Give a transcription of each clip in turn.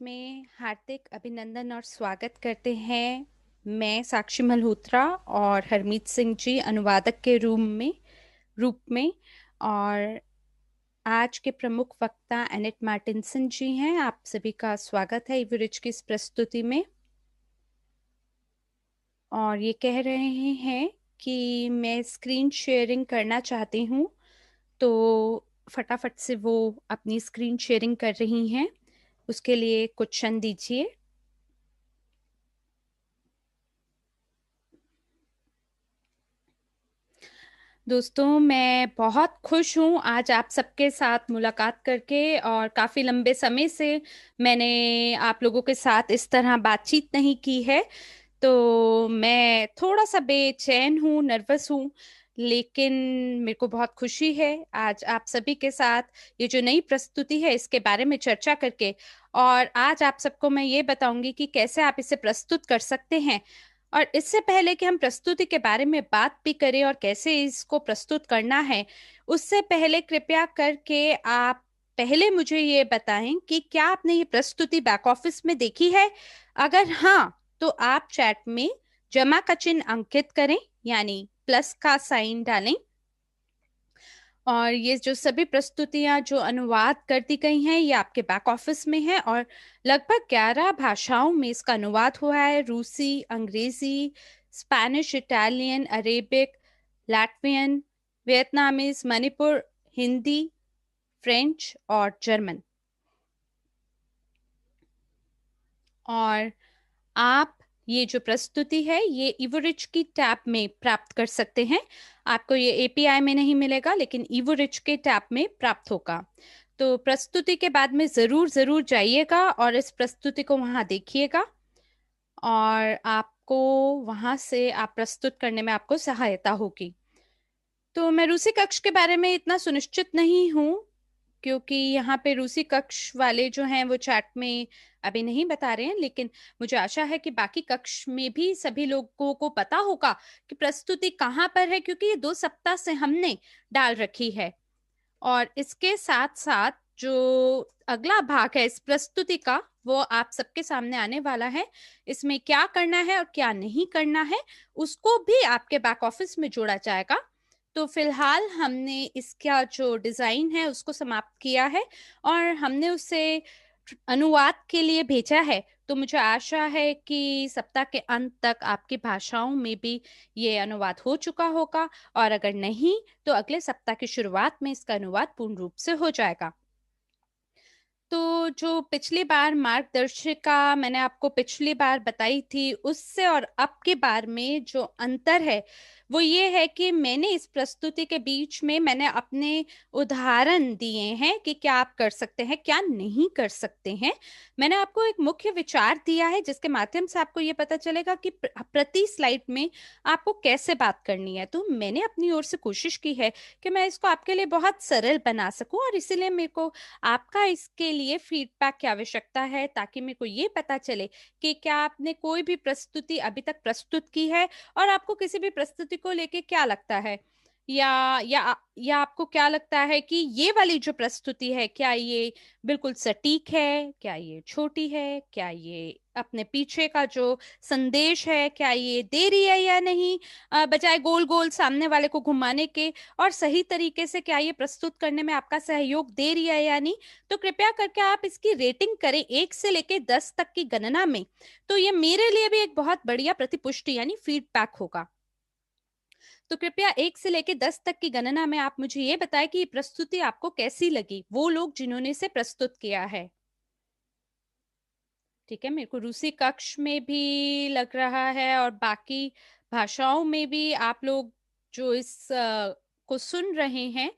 में हार्दिक अभिनंदन और स्वागत करते हैं। मैं साक्षी मल्होत्रा और हरमीत सिंह जी अनुवादक के रूप में और आज के प्रमुख वक्ता एनेट मार्टिनसन जी हैं। आप सभी का स्वागत है इवरिच की इस प्रस्तुति में। और ये कह रहे हैं कि मैं स्क्रीन शेयरिंग करना चाहती हूँ, तो फटाफट से वो अपनी स्क्रीन शेयरिंग कर रही हैं। उसके लिए कुछ क्षण दीजिए। दोस्तों, मैं बहुत खुश हूँ आज आप सबके साथ मुलाकात करके, और काफ़ी लंबे समय से मैंने आप लोगों के साथ इस तरह बातचीत नहीं की है। तो मैं थोड़ा सा बेचैन हूँ, नर्वस हूँ, लेकिन मेरे को बहुत खुशी है आज आप सभी के साथ ये जो नई प्रस्तुति है इसके बारे में चर्चा करके। और आज आप सबको मैं ये बताऊंगी कि कैसे आप इसे प्रस्तुत कर सकते हैं। और इससे पहले कि हम प्रस्तुति के बारे में बात भी करें और कैसे इसको प्रस्तुत करना है, उससे पहले कृपया करके आप पहले मुझे ये बताएं कि क्या आपने ये प्रस्तुति बैक ऑफिस में देखी है। अगर हाँ, तो आप चैट में जमा का चिन्ह अंकित करें, यानी प्लस का साइन डालें। और ये जो सभी प्रस्तुतियां जो अनुवाद कर दी गई हैं ये आपके बैक ऑफिस में है, और लगभग 11 भाषाओं में इसका अनुवाद हुआ है। रूसी, अंग्रेजी, Spanish, Italian, Arabic, Latvian, Vietnamese, Manipur, Hindi, French और जर्मन। और आप ये जो प्रस्तुति है ये इवोरिच की टैब में प्राप्त कर सकते हैं। आपको ये एपीआई में नहीं मिलेगा, लेकिन इवोरिच के टैब में प्राप्त होगा। तो प्रस्तुति के बाद में जरूर जरूर जाइएगा और इस प्रस्तुति को वहां देखिएगा, और आपको वहां से आप प्रस्तुत करने में आपको सहायता होगी। तो मैं रूसी कक्ष के बारे में इतना सुनिश्चित नहीं हूँ, क्योंकि यहाँ पे रूसी कक्ष वाले जो हैं वो चैट में अभी नहीं बता रहे हैं, लेकिन मुझे आशा है कि बाकी कक्ष में भी सभी लोगों को पता होगा कि प्रस्तुति कहाँ पर है, क्योंकि ये 2 सप्ताह से हमने डाल रखी है। और इसके साथ साथ जो अगला भाग है इस प्रस्तुति का, वो आप सबके सामने आने वाला है। इसमें क्या करना है और क्या नहीं करना है उसको भी आपके बैक ऑफिस में जोड़ा जाएगा। तो फिलहाल हमने इसका जो डिजाइन है उसको समाप्त किया है और हमने उसे अनुवाद के लिए भेजा है। तो मुझे आशा है कि सप्ताह के अंत तक आपकी भाषाओं में भी ये अनुवाद हो चुका होगा, और अगर नहीं तो अगले सप्ताह की शुरुआत में इसका अनुवाद पूर्ण रूप से हो जाएगा। तो जो पिछली बार मार्गदर्शिका मैंने आपको पिछली बार बताई थी, उससे और अब के बार में जो अंतर है वो ये है कि मैंने इस प्रस्तुति के बीच में मैंने अपने उदाहरण दिए हैं कि क्या आप कर सकते हैं, क्या नहीं कर सकते हैं। मैंने आपको एक मुख्य विचार दिया है जिसके माध्यम से आपको ये पता चलेगा कि प्रति स्लाइड में आपको कैसे बात करनी है। तो मैंने अपनी ओर से कोशिश की है कि मैं इसको आपके लिए बहुत सरल बना सकूं, और इसीलिए मेरे को आपका इसके लिए फीडबैक की आवश्यकता है, ताकि मेरे को ये पता चले कि क्या आपने कोई भी प्रस्तुति अभी तक प्रस्तुत की है और आपको किसी भी प्रस्तुति को लेके क्या लगता है, या आपको क्या लगता है कि ये वाली जो प्रस्तुति है क्या ये बिल्कुल सटीक है, क्या ये छोटी है, क्या ये अपने पीछे का जो संदेश है क्या ये दे रही है या नहीं, बजाय गोल गोल सामने वाले को घुमाने के, और सही तरीके से क्या ये प्रस्तुत करने में आपका सहयोग दे रही है या नहीं। तो कृपया करके आप इसकी रेटिंग करें 1 से लेकर 10 तक की गणना में। तो ये मेरे लिए भी एक बहुत बढ़िया प्रतिपुष्टि यानी फीडबैक होगा। तो कृपया 1 से लेकर 10 तक की गणना में आप मुझे ये बताएं कि ये प्रस्तुति आपको कैसी लगी, वो लोग जिन्होंने इसे प्रस्तुत किया है। ठीक है, मेरे को रूसी कक्ष में भी लग रहा है और बाकी भाषाओं में भी आप लोग जो इस को सुन रहे हैं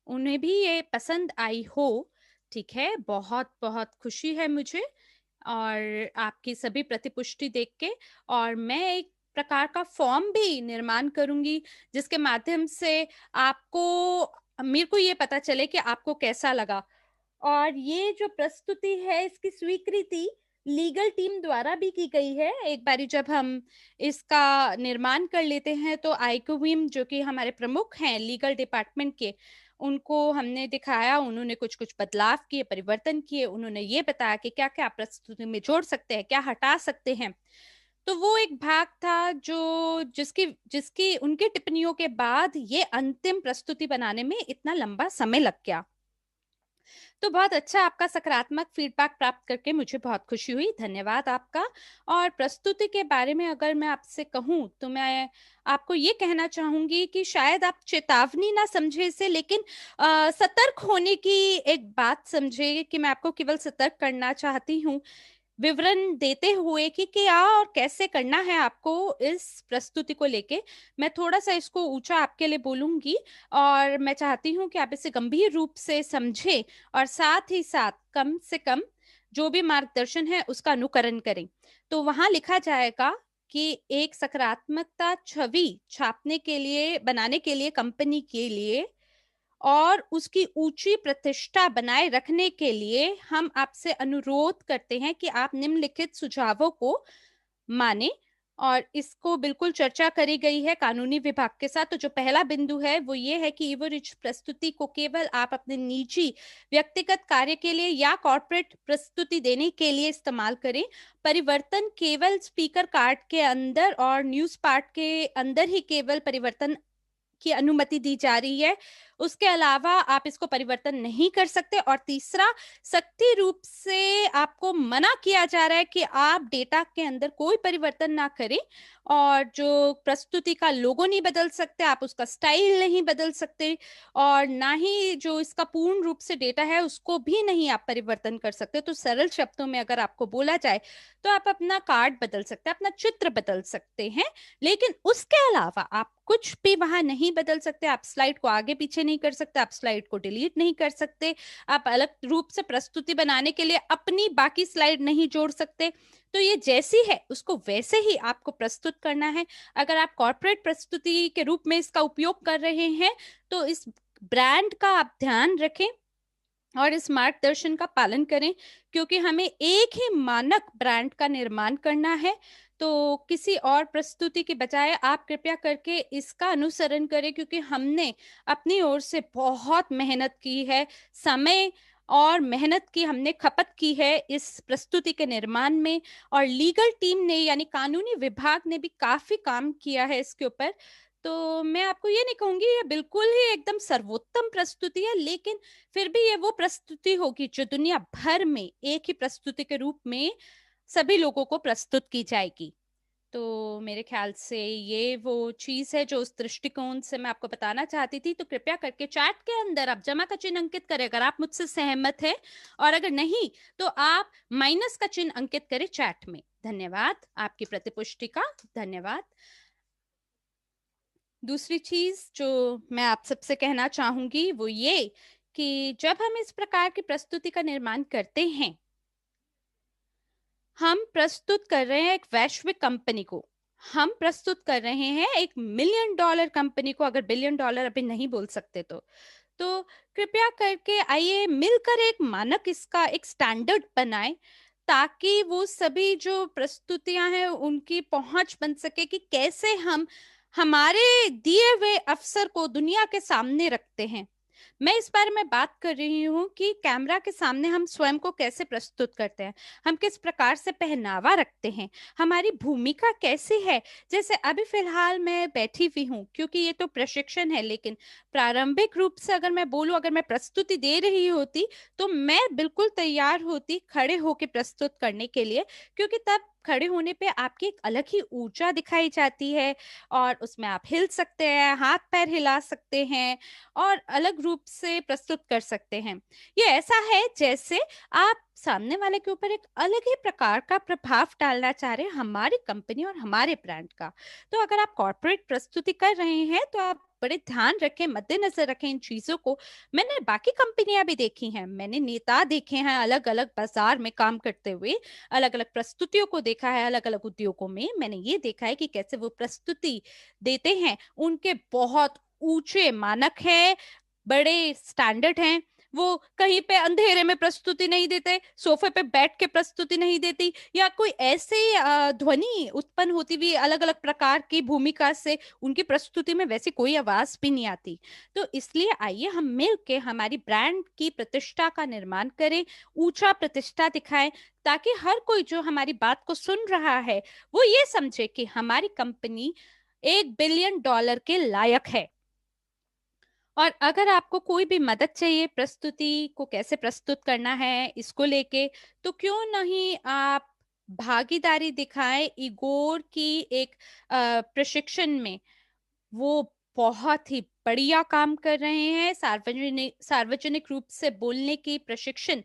उन्हें भी ये पसंद आई हो। ठीक है, बहुत बहुत खुशी है मुझे और आपकी सभी प्रतिपुष्टि देख के। और मैं एक प्रकार का फॉर्म भी निर्माण करूंगी जिसके माध्यम से आपको मेरे को ये पता चले कि आपको कैसा लगा। और ये जो प्रस्तुति है इसकी स्वीकृति लीगल टीम द्वारा भी की गई है। एक बारी जब हम इसका निर्माण कर लेते हैं तो आइकोविम जो कि हमारे प्रमुख हैं लीगल डिपार्टमेंट के, उनको हमने दिखाया, उन्होंने कुछ कुछ बदलाव किए, परिवर्तन किए, उन्होंने ये बताया कि क्या क्या प्रस्तुति में जोड़ सकते हैं, क्या हटा सकते हैं। तो वो एक भाग था जो जिसकी जिसकी उनकी टिप्पणियों के बाद ये अंतिम प्रस्तुति बनाने में इतना लंबा समय लग गया। तो बहुत अच्छा, आपका सकारात्मक फीडबैक प्राप्त करके मुझे बहुत खुशी हुई, धन्यवाद आपका। और प्रस्तुति के बारे में अगर मैं आपसे कहूँ तो मैं आपको ये कहना चाहूंगी कि शायद आप चेतावनी ना समझे इसे, लेकिन सतर्क होने की एक बात समझे कि मैं आपको केवल सतर्क करना चाहती हूँ, विवरण देते हुए कि क्या और कैसे करना है आपको इस प्रस्तुति को लेके। मैं थोड़ा सा इसको ऊंचा आपके लिए बोलूंगी और मैं चाहती हूँ कि आप इसे गंभीर रूप से समझें और साथ ही साथ कम से कम जो भी मार्गदर्शन है उसका अनुकरण करें। तो वहां लिखा जाएगा कि एक सकारात्मकता छवि छापने के लिए, बनाने के लिए, कंपनी के लिए और उसकी ऊंची प्रतिष्ठा बनाए रखने के लिए हम आपसे अनुरोध करते हैं कि आप निम्नलिखित सुझावों को माने। और इसको बिल्कुल चर्चा करी गई है कानूनी विभाग के साथ। तो जो पहला बिंदु है वो ये है कि ईवोरिच प्रस्तुति को केवल आप अपने निजी व्यक्तिगत कार्य के लिए या कॉर्पोरेट प्रस्तुति देने के लिए इस्तेमाल करें। परिवर्तन केवल स्पीकर कार्ड के अंदर और न्यूज पार्ट के अंदर ही केवल परिवर्तन की अनुमति दी जा रही है, उसके अलावा आप इसको परिवर्तन नहीं कर सकते। और तीसरा, सख्ती रूप से आपको मना किया जा रहा है कि आप डेटा के अंदर कोई परिवर्तन ना करें और जो प्रस्तुति का लोगो नहीं बदल सकते, आप उसका स्टाइल नहीं बदल सकते और ना ही जो इसका पूर्ण रूप से डेटा है उसको भी नहीं आप परिवर्तन कर सकते। तो सरल शब्दों में अगर आपको बोला जाए तो आप अपना कार्ड बदल सकते हैं, अपना चित्र बदल सकते हैं, लेकिन उसके अलावा आप कुछ भी वहां नहीं बदल सकते। आप स्लाइड को आगे पीछे नहीं कर सकते, आप स्लाइड को डिलीट नहीं कर सकते, आप अलग रूप से प्रस्तुति बनाने के लिए अपनी बाकी स्लाइड नहीं जोड़ सकते। तो ये जैसी है उसको वैसे ही आपको प्रस्तुत करना है। अगर आप कॉर्पोरेट प्रस्तुति के रूप में इसका उपयोग कर रहे हैं तो इस ब्रांड का आप ध्यान रखें और इस मार्गदर्शन का पालन करें, क्योंकि हमें एक ही मानक ब्रांड का निर्माण करना है। तो किसी और प्रस्तुति के बजाय आप कृपया करके इसका अनुसरण करें, क्योंकि हमने अपनी ओर से बहुत मेहनत की है, समय और मेहनत की हमने खपत की है इस प्रस्तुति के निर्माण में। और लीगल टीम ने यानी कानूनी विभाग ने भी काफी काम किया है इसके ऊपर। तो मैं आपको ये नहीं कहूंगी ये बिल्कुल ही एकदम सर्वोत्तम प्रस्तुति है, लेकिन फिर भी ये वो प्रस्तुति होगी जो दुनिया भर में एक ही प्रस्तुति के रूप में सभी लोगों को प्रस्तुत की जाएगी। तो मेरे ख्याल से ये वो चीज है जो उस दृष्टिकोण से मैं आपको बताना चाहती थी। तो कृपया करके चैट के अंदर आप जमा का चिन्ह अंकित करें अगर आप मुझसे सहमत है, और अगर नहीं तो आप माइनस का चिन्ह अंकित करें चैट में। धन्यवाद आपकी प्रतिपुष्टि का, धन्यवाद। दूसरी चीज जो मैं आप सबसे कहना चाहूंगी वो ये कि जब हम इस प्रकार की प्रस्तुति का निर्माण करते हैं, हम प्रस्तुत कर रहे हैं एक वैश्विक कंपनी को, हम प्रस्तुत कर रहे हैं एक मिलियन डॉलर कंपनी को, अगर बिलियन डॉलर अभी नहीं बोल सकते तो कृपया करके आइए मिलकर एक मानक, इसका एक स्टैंडर्ड बनाएं, ताकि वो सभी जो प्रस्तुतियां हैं उनकी पहुंच बन सके कि कैसे हम हमारे दिए हुए अवसर को दुनिया के सामने रखते हैं। मैं इस बारे में बात कर रही हूँ कि कैमरा के सामने हम स्वयं को कैसे प्रस्तुत करते हैं, हम किस प्रकार से पहनावा रखते हैं, हमारी भूमिका कैसी है। जैसे अभी फिलहाल मैं बैठी हुई हूँ क्योंकि ये तो प्रशिक्षण है, लेकिन प्रारंभिक रूप से अगर मैं बोलूँ, अगर मैं प्रस्तुति दे रही होती तो मैं बिल्कुल तैयार होती खड़े होकर प्रस्तुत करने के लिए, क्योंकि तब खड़े होने पे आपकी एक अलग ही ऊर्जा दिखाई जाती है और उसमें आप हिल सकते हैं, हाथ पैर हिला सकते हैं और अलग रूप से प्रस्तुत कर सकते हैं। ये ऐसा है जैसे आप सामने वाले के ऊपर एक अलग ही प्रकार का प्रभाव डालना चाह रहे हैं हमारी कंपनी और हमारे ब्रांड का। तो अगर आप कॉर्पोरेट प्रस्तुति कर रहे हैं तो आप बड़े ध्यान रखें, मद्देनजर रखें इन चीजों को। मैंने बाकी कंपनियां भी देखी हैं, मैंने नेता देखे हैं अलग अलग बाजार में काम करते हुए, अलग अलग प्रस्तुतियों को देखा है अलग अलग उद्योगों में। मैंने ये देखा है कि कैसे वो प्रस्तुति देते हैं, उनके बहुत ऊंचे मानक हैं, बड़े स्टैंडर्ड हैं, वो कहीं पे अंधेरे में प्रस्तुति नहीं देते, सोफे पे बैठ के प्रस्तुति नहीं देती, या कोई ऐसे ध्वनि उत्पन्न होती हुई अलग अलग प्रकार की भूमिका से उनकी प्रस्तुति में वैसी कोई आवाज भी नहीं आती। तो इसलिए आइए हम मिल के हमारी ब्रांड की प्रतिष्ठा का निर्माण करें, ऊंचा प्रतिष्ठा दिखाएं, ताकि हर कोई जो हमारी बात को सुन रहा है वो ये समझे कि हमारी कंपनी $1 बिलियन के लायक है। और अगर आपको कोई भी मदद चाहिए प्रस्तुति को कैसे प्रस्तुत करना है इसको लेके, तो क्यों नहीं आप भागीदारी दिखाएं इगोर की एक प्रशिक्षण में। वो बहुत ही बढ़िया काम कर रहे हैं, सार्वजनिक सार्वजनिक रूप से बोलने की प्रशिक्षण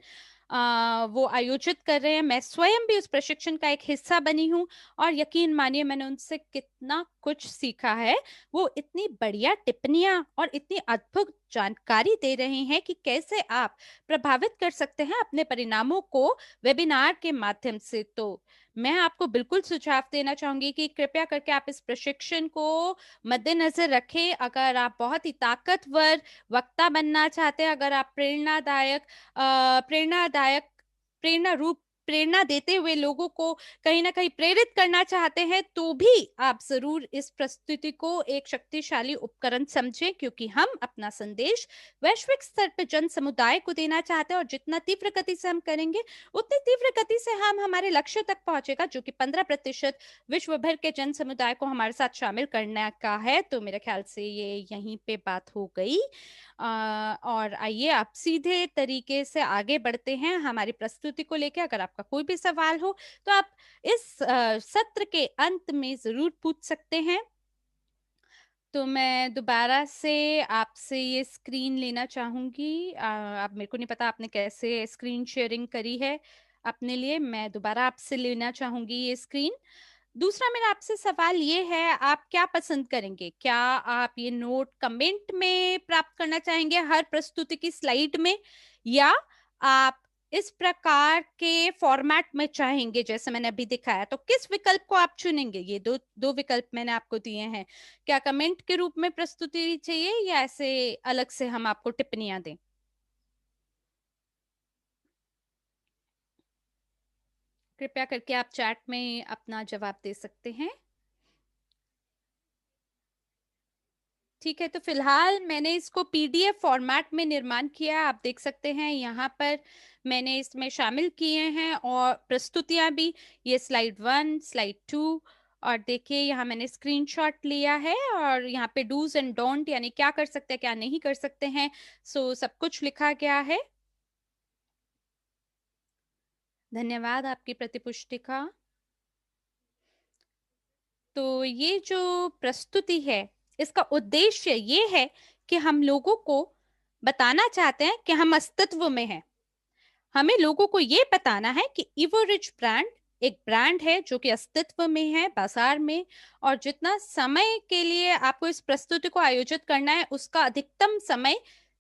वो आयोजित कर रहे हैं। मैं स्वयं भी उस प्रशिक्षण का एक हिस्सा बनी हूँ, और यकीन मानिए मैंने उनसे कितना कुछ सीखा है। वो इतनी बढ़िया टिप्पणियां और इतनी अद्भुत जानकारी दे रहे हैं कि कैसे आप प्रभावित कर सकते हैं अपने परिणामों को वेबिनार के माध्यम से। तो मैं आपको बिल्कुल सुझाव देना चाहूंगी कि कृपया करके आप इस प्रशिक्षण को मद्देनजर रखें। अगर आप बहुत ही ताकतवर वक्ता बनना चाहते हैं, अगर आप प्रेरणादायक प्रेरणा रूप प्रेरणा देते हुए लोगों को कहीं ना कहीं प्रेरित करना चाहते हैं, तो भी आप जरूर इस प्रस्तुति को एक शक्तिशाली उपकरण समझें, क्योंकि हम अपना संदेश वैश्विक स्तर पर जन समुदाय को देना चाहते हैं। और जितना तीव्र गति से हम करेंगे उतनी तीव्र गति से हम हमारे लक्ष्य तक पहुंचेगा, जो कि 15% विश्व भर के जन समुदाय को हमारे साथ शामिल करने का है। तो मेरे ख्याल से ये यहीं पे बात हो गई। और आइए आप सीधे तरीके से आगे बढ़ते हैं हमारी प्रस्तुति को लेकर। अगर आपका कोई भी सवाल हो तो आप इस सत्र के अंत में जरूर पूछ सकते हैं। तो मैं दोबारा से आपसे ये स्क्रीन लेना चाहूंगी। अब मेरे को नहीं पता आपने कैसे स्क्रीन शेयरिंग करी है अपने लिए। मैं दोबारा आपसे लेना चाहूंगी ये स्क्रीन। दूसरा मेरा आपसे सवाल ये है, आप क्या पसंद करेंगे? क्या आप ये नोट कमेंट में प्राप्त करना चाहेंगे हर प्रस्तुति की स्लाइड में, या आप इस प्रकार के फॉर्मेट में चाहेंगे जैसे मैंने अभी दिखाया? तो किस विकल्प को आप चुनेंगे? ये दो दो विकल्प मैंने आपको दिए हैं। क्या कमेंट के रूप में प्रस्तुति चाहिए, या ऐसे अलग से हम आपको टिप्पणियां दें? कृपया करके आप चैट में अपना जवाब दे सकते हैं। ठीक है, तो फिलहाल मैंने इसको पीडीएफ फॉर्मेट में निर्माण किया। आप देख सकते हैं यहाँ पर मैंने इसमें शामिल किए हैं और प्रस्तुतियां भी। ये स्लाइड 1, स्लाइड 2, और देखिए यहाँ मैंने स्क्रीनशॉट लिया है, और यहाँ पे डूज एंड डोंट यानी क्या कर सकते हैं क्या नहीं कर सकते हैं, सो सब कुछ लिखा गया है। धन्यवाद आपकी प्रतिपुष्टि का। तो ये जो प्रस्तुति है इसका उद्देश्य ये है कि हम लोगों को बताना चाहते हैं कि हम अस्तित्व में हैं। हमें लोगों को ये बताना है कि इवोरिच ब्रांड एक ब्रांड है जो कि अस्तित्व में है बाजार में। और जितना समय के लिए आपको इस प्रस्तुति को आयोजित करना है उसका अधिकतम समय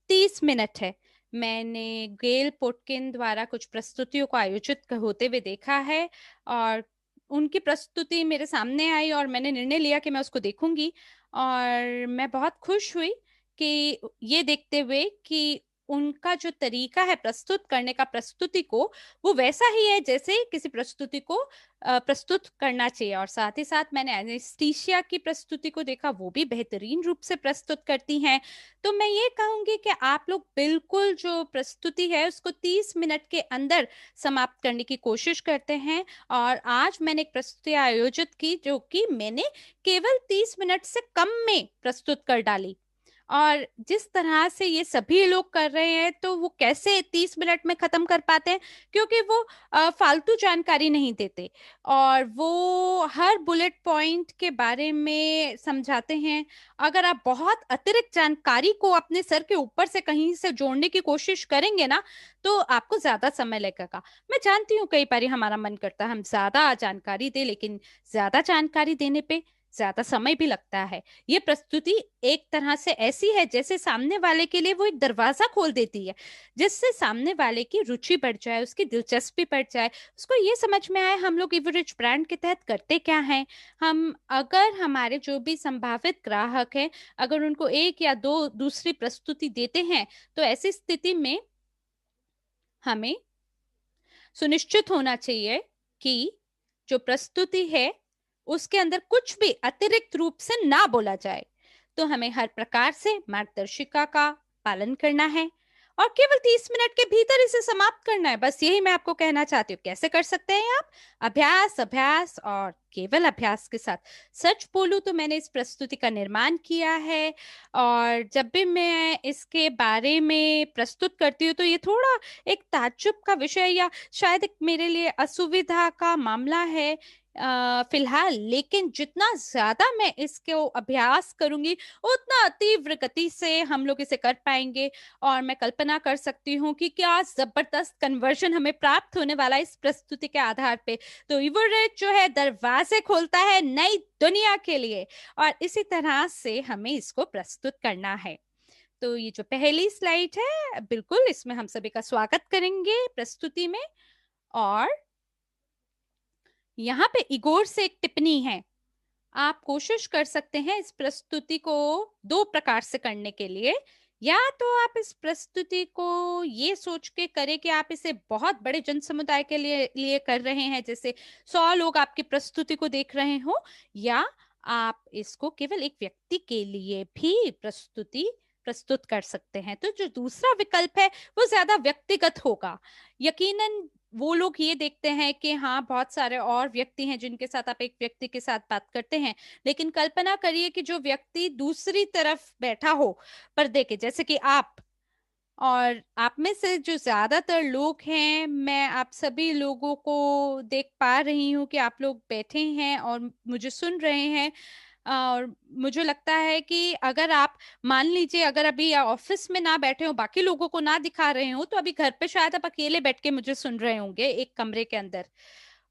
30 मिनट है। मैंने गेल पोटकिन द्वारा कुछ प्रस्तुतियों को आयोजित होते हुए देखा है, और उनकी प्रस्तुति मेरे सामने आई और मैंने निर्णय लिया कि मैं उसको देखूंगी। और मैं बहुत खुश हुई कि ये देखते हुए कि उनका जो तरीका है प्रस्तुत करने का प्रस्तुति को, वो वैसा ही है जैसे किसी प्रस्तुति को प्रस्तुत करना चाहिए। और साथ ही साथ मैंने एनेस्थीसिया की प्रस्तुति को देखा, वो भी बेहतरीन रूप से प्रस्तुत करती हैं। तो मैं ये कहूंगी कि आप लोग बिल्कुल जो प्रस्तुति है उसको 30 मिनट के अंदर समाप्त करने की कोशिश करते हैं। और आज मैंने एक प्रस्तुति आयोजित की जो कि मैंने केवल 30 मिनट से कम में प्रस्तुत कर डाली। और जिस तरह से ये सभी लोग कर रहे हैं, तो वो कैसे 30 मिनट में खत्म कर पाते हैं? क्योंकि वो फालतू जानकारी नहीं देते, और वो हर बुलेट पॉइंट के बारे में समझाते हैं। अगर आप बहुत अतिरिक्त जानकारी को अपने सर के ऊपर से कहीं से जोड़ने की कोशिश करेंगे ना, तो आपको ज्यादा समय लगेगा। मैं जानती हूँ कई बार हमारा मन करता है हम ज्यादा जानकारी दे, लेकिन ज्यादा जानकारी देने पे ज्यादा समय भी लगता है। ये प्रस्तुति एक तरह से ऐसी है जैसे सामने वाले के लिए वो एक दरवाजा खोल देती है, जिससे सामने वाले की रुचि बढ़ जाए, उसकी दिलचस्पी बढ़ जाए, उसको ये समझ में आए हम लोग इवरिच ब्रांड के तहत करते क्या हैं। हम अगर हमारे जो भी संभावित ग्राहक हैं, अगर उनको एक या दो दूसरी प्रस्तुति देते हैं, तो ऐसी स्थिति में हमें सुनिश्चित होना चाहिए कि जो प्रस्तुति है उसके अंदर कुछ भी अतिरिक्त रूप से ना बोला जाए। तो हमें हर प्रकार से मार्गदर्शिका का पालन करना है और केवल 30 मिनट के भीतर इसे समाप्त करना है। बस यही मैं आपको कहना चाहती हूँ। कैसे कर सकते हैं आप? अभ्यास, अभ्यास और केवल अभ्यास के साथ। सच बोलूं तो मैंने इस प्रस्तुति का निर्माण किया है और जब भी मैं इसके बारे में प्रस्तुत करती हूँ तो ये थोड़ा एक ताज्जुब का विषय या शायद एक मेरे लिए असुविधा का मामला है फिलहाल। लेकिन जितना ज्यादा मैं इसको अभ्यास करूंगी उतना तीव्र गति से हम लोग इसे कर पाएंगे। और मैं कल्पना कर सकती हूँ कि क्या जबरदस्त कन्वर्जन हमें प्राप्त होने वाला है इस प्रस्तुति के आधार पे। तो इवोरेट जो है दरवाजे खोलता है नई दुनिया के लिए और इसी तरह से हमें इसको प्रस्तुत करना है। तो ये जो पहली स्लाइड है बिल्कुल इसमें हम सभी का स्वागत करेंगे प्रस्तुति में। और यहाँ पे इगोर से एक टिप्पणी है। आप कोशिश कर सकते हैं इस प्रस्तुति को दो प्रकार से करने के लिए। या तो आप इस प्रस्तुति को ये सोच के करें कि आप इसे बहुत बड़े जन समुदाय के लिए कर रहे हैं, जैसे 100 लोग आपकी प्रस्तुति को देख रहे हो। या आप इसको केवल एक व्यक्ति के लिए भी प्रस्तुति प्रस्तुत कर सकते हैं। तो जो दूसरा विकल्प है वो ज्यादा व्यक्तिगत होगा। यकीनन वो लोग ये देखते हैं कि हाँ बहुत सारे और व्यक्ति हैं जिनके साथ आप एक व्यक्ति के साथ बात करते हैं। लेकिन कल्पना करिए कि जो व्यक्ति दूसरी तरफ बैठा हो पर्दे के, जैसे कि आप, और आप में से जो ज्यादातर लोग हैं, मैं आप सभी लोगों को देख पा रही हूँ कि आप लोग बैठे हैं और मुझे सुन रहे हैं। और मुझे लगता है कि अगर आप मान लीजिए अगर अभी ऑफिस में ना बैठे हो, बाकी लोगों को ना दिखा रहे हो, तो अभी घर पे शायद आप अकेले बैठ के मुझे सुन रहे होंगे एक कमरे के अंदर।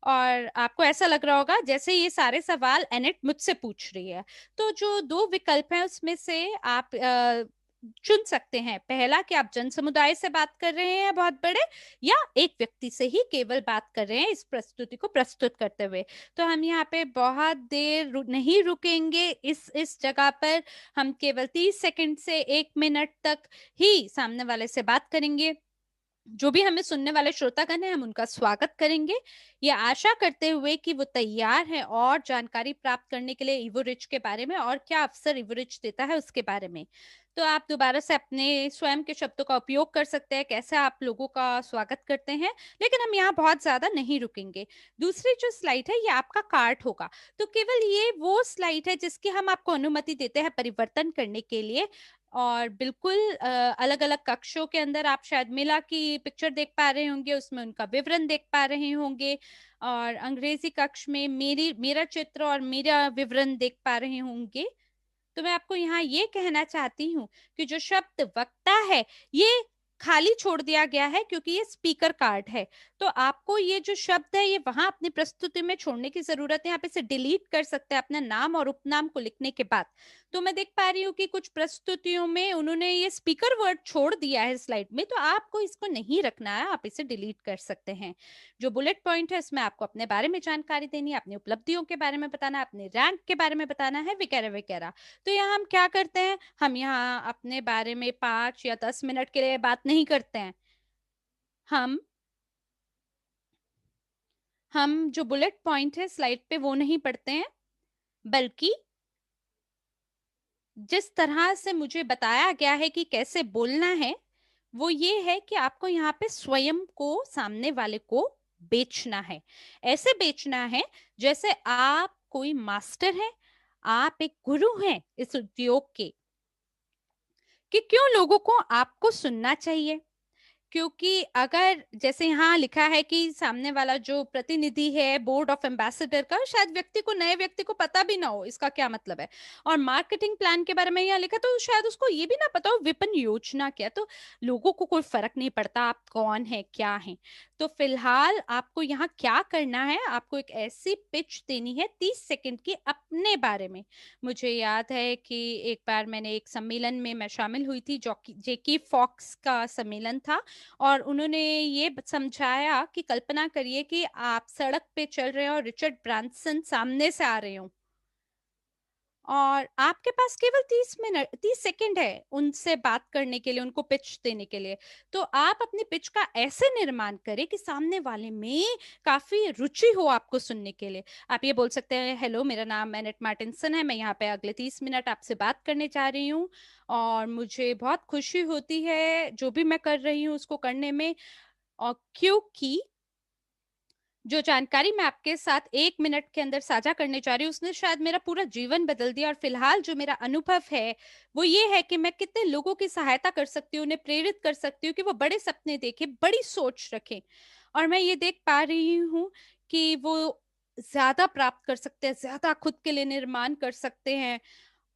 और आपको ऐसा लग रहा होगा जैसे ये सारे सवाल एनेट मुझसे पूछ रही है। तो जो दो विकल्प हैं उसमें से आप चुन सकते हैं। पहला कि आप जन समुदाय से बात कर रहे हैं बहुत बड़े, या एक व्यक्ति से ही केवल बात कर रहे हैं इस प्रस्तुति को प्रस्तुत करते हुए। तो हम यहाँ पे बहुत देर नहीं रुकेंगे इस जगह पर। हम केवल 30 सेकंड से 1 मिनट तक ही सामने वाले से बात करेंगे। जो भी हमें सुनने वाले श्रोतागण हैं हम उनका स्वागत करेंगे, ये आशा करते हुए कि वो तैयार हैं और जानकारी प्राप्त करने के लिए इवोरिच के बारे में और क्या अवसर इवोरिच देता है उसके बारे में। तो आप दोबारा से अपने स्वयं के शब्दों का उपयोग कर सकते हैं कैसे आप लोगों का स्वागत करते हैं। लेकिन हम यहाँ बहुत ज्यादा नहीं रुकेंगे। दूसरी जो स्लाइड है ये आपका कार्ड होगा। तो केवल ये वो स्लाइड है जिसकी हम आपको अनुमति देते हैं परिवर्तन करने के लिए। और बिल्कुल अलग अलग कक्षों के अंदर आप शायद मिला की पिक्चर देख पा रहे होंगे, उसमें उनका विवरण देख पा रहे होंगे। और अंग्रेजी कक्ष में मेरा चित्र और मेरा विवरण देख पा रहे होंगे। तो मैं आपको यहाँ ये कहना चाहती हूँ कि जो शब्द वक्ता है ये खाली छोड़ दिया गया है क्योंकि ये स्पीकर कार्ड है। तो आपको ये जो शब्द है ये वहां अपनी प्रस्तुति में छोड़ने की जरूरत है। आप इसे डिलीट कर सकते हैं अपना नाम और उपनाम को लिखने के बाद। तो मैं देख पा रही हूँ कि कुछ प्रस्तुतियों में उन्होंने ये स्पीकर वर्ड छोड़ दिया है स्लाइड में, तो आपको इसको नहीं रखना है, आप इसे डिलीट कर सकते हैं। जो बुलेट पॉइंट है इसमें आपको अपने बारे में जानकारी देनी है, अपनी उपलब्धियों के बारे में बताना है, अपने रैंक के बारे में बताना है, वगैरह वगैरह। तो यहाँ हम क्या करते हैं, हम यहाँ अपने बारे में 5 या 10 मिनट के लिए बात नहीं करते हैं। हम जो बुलेट पॉइंट है स्लाइड पे वो नहीं पढ़ते हैं, बल्कि जिस तरह से मुझे बताया गया है कि कैसे बोलना है वो ये है कि आपको यहाँ पे स्वयं को सामने वाले को बेचना है। ऐसे बेचना है जैसे आप कोई मास्टर हैं, आप एक गुरु हैं इस उद्योग के, कि क्यों लोगों को आपको सुनना चाहिए। क्योंकि अगर जैसे यहाँ लिखा है कि सामने वाला जो प्रतिनिधि है बोर्ड ऑफ एम्बेसडर का, शायद व्यक्ति को, नए व्यक्ति को पता भी ना हो इसका क्या मतलब है। और मार्केटिंग प्लान के बारे में यहाँ लिखा तो शायद उसको ये भी ना पता हो विपणन योजना क्या। तो लोगों को कोई फर्क नहीं पड़ता आप कौन है क्या है। तो फिलहाल आपको यहाँ क्या करना है, आपको एक ऐसी पिच देनी है 30 सेकंड की अपने बारे में। मुझे याद है कि एक बार मैंने एक सम्मेलन में मैं शामिल हुई थी जो कि जेकी फॉक्स का सम्मेलन था। और उन्होंने ये समझाया कि कल्पना करिए कि आप सड़क पे चल रहे हो और रिचर्ड ब्रांसन सामने से आ रहे हो और आपके पास केवल 30 मिनट 30 सेकंड है उनसे बात करने के लिए, उनको पिच देने के लिए। तो आप अपनी पिच का ऐसे निर्माण करें कि सामने वाले में काफी रुचि हो आपको सुनने के लिए। आप ये बोल सकते हैं, हेलो मेरा नाम एनेट मार्टिनसन है, मैं यहाँ पे अगले 30 मिनट आपसे बात करने जा रही हूँ और मुझे बहुत खुशी होती है जो भी मैं कर रही हूँ उसको करने में, और क्योंकि जो जानकारी मैं आपके साथ 1 मिनट के अंदर साझा करने जा रही हूँ उसने शायद मेरा पूरा जीवन बदल दिया, और फिलहाल जो मेरा अनुभव है वो ये है कि मैं कितने लोगों की सहायता कर सकती हूँ, उन्हें प्रेरित कर सकती हूँ कि वो बड़े सपने देखें, बड़ी सोच रखें। और मैं ये देख पा रही हूँ कि वो ज्यादा प्राप्त कर सकते हैं, ज्यादा खुद के लिए निर्माण कर सकते हैं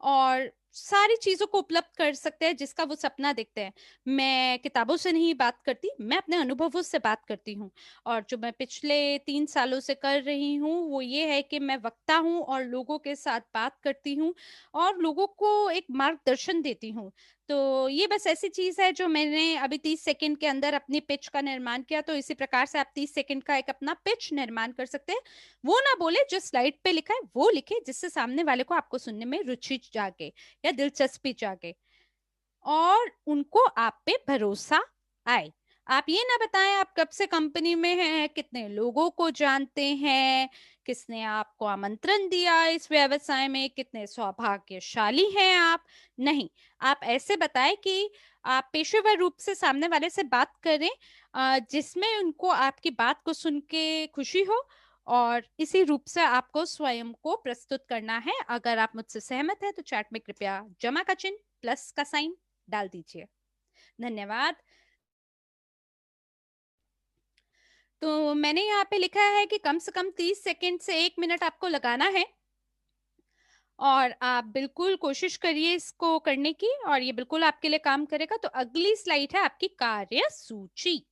और सारी चीजों को उपलब्ध कर सकते हैं जिसका वो सपना देखते हैं। मैं किताबों से नहीं बात करती, मैं अपने अनुभवों से बात करती हूँ। और जो मैं पिछले 3 सालों से कर रही हूँ वो ये है कि मैं वक्ता हूँ और लोगों के साथ बात करती हूँ और लोगों को एक मार्गदर्शन देती हूँ। तो ये बस ऐसी चीज है जो मैंने अभी 30 सेकंड के अंदर अपनी पिच का निर्माण किया। तो इसी प्रकार से आप 30 सेकंड का एक अपना पिच निर्माण कर सकते हैं। वो ना बोले, जो स्लाइड पे लिखा है वो लिखे, जिससे सामने वाले को आपको सुनने में रुचि जागे या दिलचस्पी जागे और उनको आप पे भरोसा आए। आप ये ना बताएं आप कब से कंपनी में हैं, कितने लोगों को जानते हैं, किसने आपको आमंत्रण दिया इस व्यवसाय में, कितने सौभाग्यशाली हैं आप। नहीं, आप ऐसे बताएं कि आप पेशेवर रूप से सामने वाले से बात करें, जिसमें उनको आपकी बात को सुन के खुशी हो। और इसी रूप से आपको स्वयं को प्रस्तुत करना है। अगर आप मुझसे सहमत हैं तो चैट में कृपया जमा का चिन्ह, प्लस का साइन डाल दीजिए। धन्यवाद। तो मैंने यहाँ पे लिखा है कि कम से कम 30 सेकंड से 1 मिनट आपको लगाना है और आप बिल्कुल कोशिश करिए इसको करने की और ये बिल्कुल आपके लिए काम करेगा। तो अगली स्लाइड है आपकी कार्य सूची।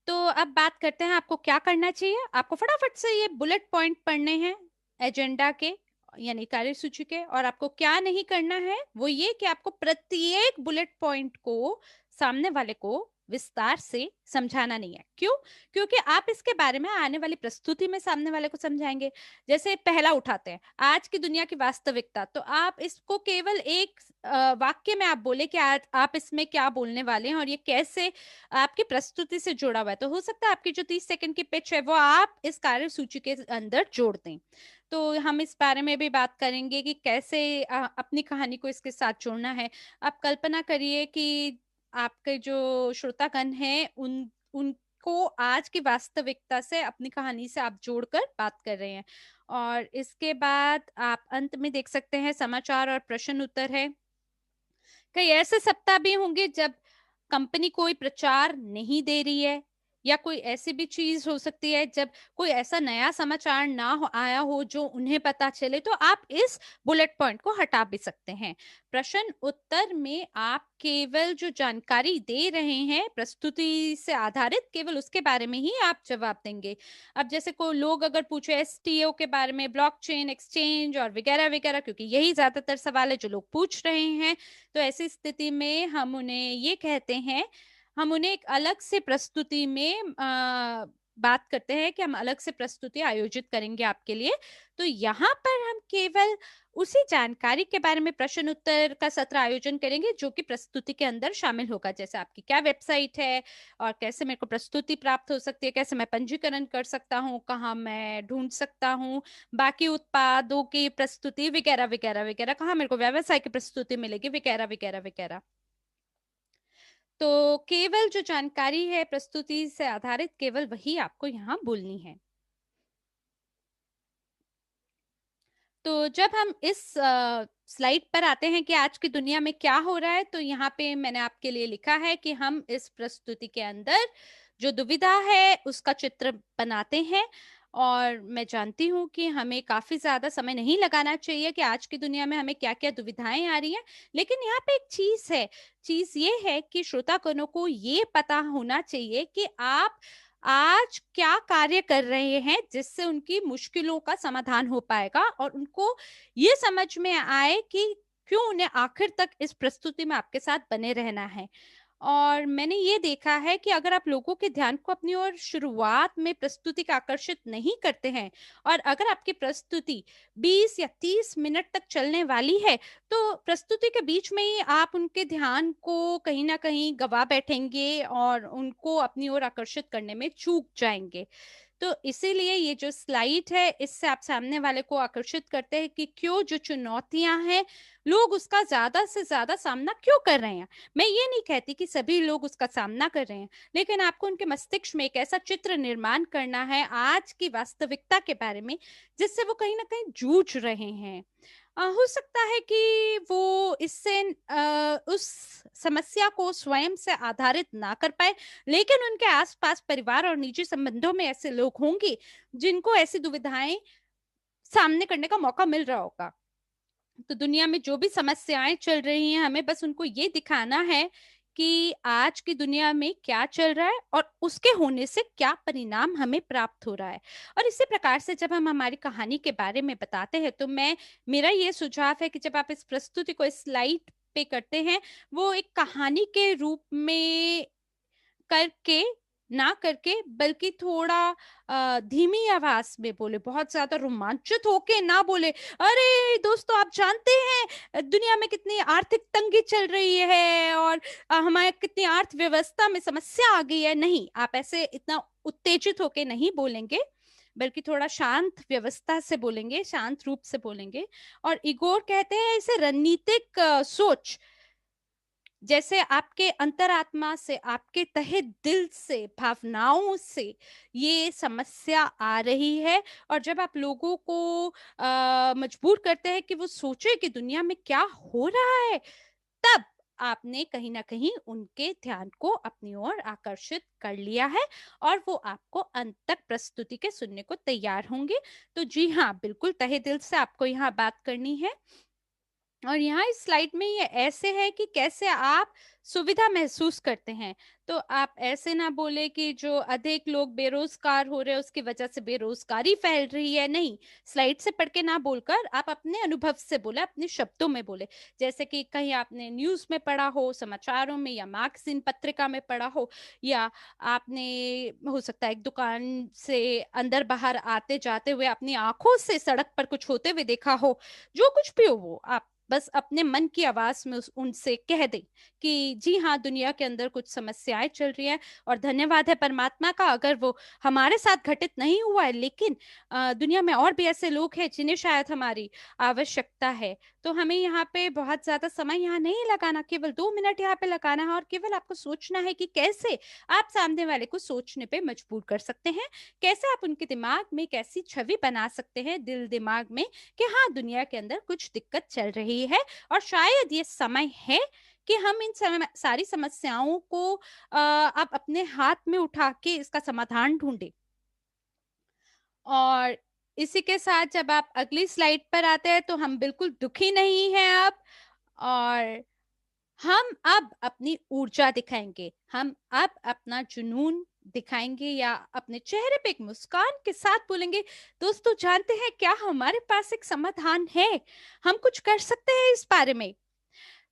तो अब बात करते हैं आपको क्या करना चाहिए। आपको फटाफट से ये बुलेट पॉइंट पढ़ने हैं एजेंडा के, यानी कार्यसूची के। और आपको क्या नहीं करना है वो ये कि आपको प्रत्येक बुलेट पॉइंट को सामने वाले को विस्तार से समझाना नहीं है। क्यों? क्योंकि आप इसके बारे में आने वाली प्रस्तुति में सामने वाले को समझाएंगे। जैसे पहला उठाते हैं आज की दुनिया की वास्तविकता, तो आप इसको केवल एक वाक्य में आप बोले कि आज आप इसमें क्या बोलने वाले हैं और ये कैसे आपकी प्रस्तुति से जुड़ा हुआ है। तो हो सकता है आपकी जो 30 सेकंड की पिच है वो आप इस कार्य सूची के अंदर जोड़ दें। तो हम इस बारे में भी बात करेंगे कि कैसे अपनी कहानी को इसके साथ जोड़ना है। आप कल्पना करिए कि आपके जो श्रोतागण हैं उनको आज की वास्तविकता से अपनी कहानी से आप जोड़कर बात कर रहे हैं। और इसके बाद आप अंत में देख सकते हैं समाचार और प्रश्न उत्तर है। कई ऐसे सप्ताह भी होंगे जब कंपनी कोई प्रचार नहीं दे रही है, या कोई ऐसी भी चीज हो सकती है जब कोई ऐसा नया समाचार ना हो आया हो जो उन्हें पता चले, तो आप इस बुलेट पॉइंट को हटा भी सकते हैं। प्रश्न उत्तर में आप केवल जो जानकारी दे रहे हैं प्रस्तुति से आधारित, केवल उसके बारे में ही आप जवाब देंगे। अब जैसे कोई लोग अगर पूछे एसटीओ के बारे में, ब्लॉकचेन, एक्सचेंज और वगैरह वगैरह, क्योंकि यही ज्यादातर सवाल है जो लोग पूछ रहे हैं, तो ऐसी स्थिति में हम उन्हें ये कहते हैं, हम उन्हें एक अलग से प्रस्तुति में बात करते हैं कि हम अलग से प्रस्तुति आयोजित करेंगे आपके लिए। तो यहाँ पर हम केवल उसी जानकारी के बारे में प्रश्न उत्तर का सत्र आयोजन करेंगे जो कि प्रस्तुति के अंदर शामिल होगा। जैसे आपकी क्या वेबसाइट है और कैसे मेरे को प्रस्तुति प्राप्त हो सकती है, कैसे मैं पंजीकरण कर सकता हूँ, कहाँ मैं ढूंढ सकता हूँ बाकी उत्पादों की प्रस्तुति वगैरह वगैरह वगैरह, कहाँ मेरे को व्यवसाय की प्रस्तुति मिलेगी वगैरह वगैरह वगैरह। तो केवल जो जानकारी है प्रस्तुति से आधारित, केवल वही आपको यहाँ बोलनी है। तो जब हम इस स्लाइड पर आते हैं कि आज की दुनिया में क्या हो रहा है, तो यहाँ पे मैंने आपके लिए लिखा है कि हम इस प्रस्तुति के अंदर जो दुविधा है उसका चित्र बनाते हैं। और मैं जानती हूँ कि हमें काफी ज्यादा समय नहीं लगाना चाहिए कि आज की दुनिया में हमें क्या क्या दुविधाएं आ रही हैं, लेकिन यहाँ पे एक चीज है। चीज ये है कि श्रोतागणों को ये पता होना चाहिए कि आप आज क्या कार्य कर रहे हैं जिससे उनकी मुश्किलों का समाधान हो पाएगा, और उनको ये समझ में आए कि क्यों उन्हें आखिर तक इस प्रस्तुति में आपके साथ बने रहना है। और मैंने ये देखा है कि अगर आप लोगों के ध्यान को अपनी ओर शुरुआत में प्रस्तुति का आकर्षित नहीं करते हैं, और अगर आपकी प्रस्तुति 20 या 30 मिनट तक चलने वाली है, तो प्रस्तुति के बीच में ही आप उनके ध्यान को कहीं ना कहीं गवा बैठेंगे और उनको अपनी ओर आकर्षित करने में चूक जाएंगे। तो इसीलिए ये जो स्लाइड है, इससे आप सामने वाले को आकर्षित करते हैं कि क्यों जो चुनौतियां हैं, लोग उसका ज्यादा से ज्यादा सामना क्यों कर रहे हैं। मैं ये नहीं कहती कि सभी लोग उसका सामना कर रहे हैं, लेकिन आपको उनके मस्तिष्क में एक ऐसा चित्र निर्माण करना है आज की वास्तविकता के बारे में, जिससे वो कहीं ना कहीं जूझ रहे हैं। हो सकता है कि वो इससे उस समस्या को स्वयं से आधारित ना कर पाए, लेकिन उनके आसपास परिवार और निजी संबंधों में ऐसे लोग होंगे जिनको ऐसी दुविधाएं सामने करने का मौका मिल रहा होगा। तो दुनिया में जो भी समस्याएं चल रही हैं, हमें बस उनको ये दिखाना है कि आज की दुनिया में क्या चल रहा है और उसके होने से क्या परिणाम हमें प्राप्त हो रहा है। और इसी प्रकार से जब हम हमारी कहानी के बारे में बताते हैं, तो मेरा ये सुझाव है कि जब आप इस प्रस्तुति को स्लाइड पे करते हैं, वो एक कहानी के रूप में करके ना करके, बल्कि थोड़ा धीमी आवाज में बोले, बहुत ज्यादा रोमांचित होके ना बोले। अरे दोस्तों, आप जानते हैं दुनिया में कितनी आर्थिक तंगी चल रही है और हमारे कितनी अर्थव्यवस्था में समस्या आ गई है। नहीं, आप ऐसे इतना उत्तेजित होके नहीं बोलेंगे, बल्कि थोड़ा शांत व्यवस्था से बोलेंगे, शांत रूप से बोलेंगे। और इगोर कहते हैं इसे रणनीतिक सोच। जैसे आपके अंतरात्मा से, आपके तहे दिल से, भावनाओं से ये समस्या आ रही है, और जब आप लोगों को मजबूर करते हैं कि वो सोचे कि दुनिया में क्या हो रहा है, तब आपने कहीं ना कहीं उनके ध्यान को अपनी ओर आकर्षित कर लिया है, और वो आपको अंत तक प्रस्तुति के सुनने को तैयार होंगे। तो जी हाँ, बिल्कुल तहे दिल से आपको यहाँ बात करनी है। और यहाँ इस स्लाइड में ये ऐसे है कि कैसे आप सुविधा महसूस करते हैं। तो आप ऐसे ना बोले कि जो अधिक लोग बेरोजगार हो रहे हैं उसकी वजह से बेरोजगारी फैल रही है। नहीं, स्लाइड से पढ़ के ना बोलकर आप अपने अनुभव से बोले, अपने शब्दों में बोले। जैसे कि कहीं आपने न्यूज में पढ़ा हो, समाचारों में या मैगजीन पत्रिका में पढ़ा हो, या आपने हो सकता है एक दुकान से अंदर बाहर आते जाते हुए अपनी आंखों से सड़क पर कुछ होते हुए देखा हो। जो कुछ भी हो, वो आप बस अपने मन की आवाज में उनसे कह दें कि जी हाँ, दुनिया के अंदर कुछ समस्याएं चल रही हैं, और धन्यवाद है परमात्मा का अगर वो हमारे साथ घटित नहीं हुआ है, लेकिन दुनिया में और भी ऐसे लोग हैं जिन्हें शायद हमारी आवश्यकता है। तो हमें यहाँ पे बहुत ज्यादा समय यहाँ नहीं लगाना, केवल 2 मिनट यहाँ पे लगाना है, और केवल आपको सोचना है कि कैसे आप सामने वाले को सोचने पे मजबूर कर सकते हैं, कैसे आप उनके दिमाग में एक ऐसी छवि बना सकते हैं, दिल दिमाग में, कि हाँ, दुनिया के अंदर कुछ दिक्कत चल रही है, और शायद ये समय है कि हम इन सारी समस्याओं को आप अपने हाथ में उठा के इसका समाधान ढूंढे। और इसी के साथ जब आप अगली स्लाइड पर आते हैं, तो हम बिल्कुल दुखी नहीं हैं अब, और हम अब अपनी ऊर्जा दिखाएंगे, हम अब अपना जुनून दिखाएंगे, या अपने चेहरे पे एक मुस्कान के साथ बोलेंगे, दोस्तों जानते हैं क्या, हमारे पास एक समाधान है, हम कुछ कर सकते हैं इस बारे में।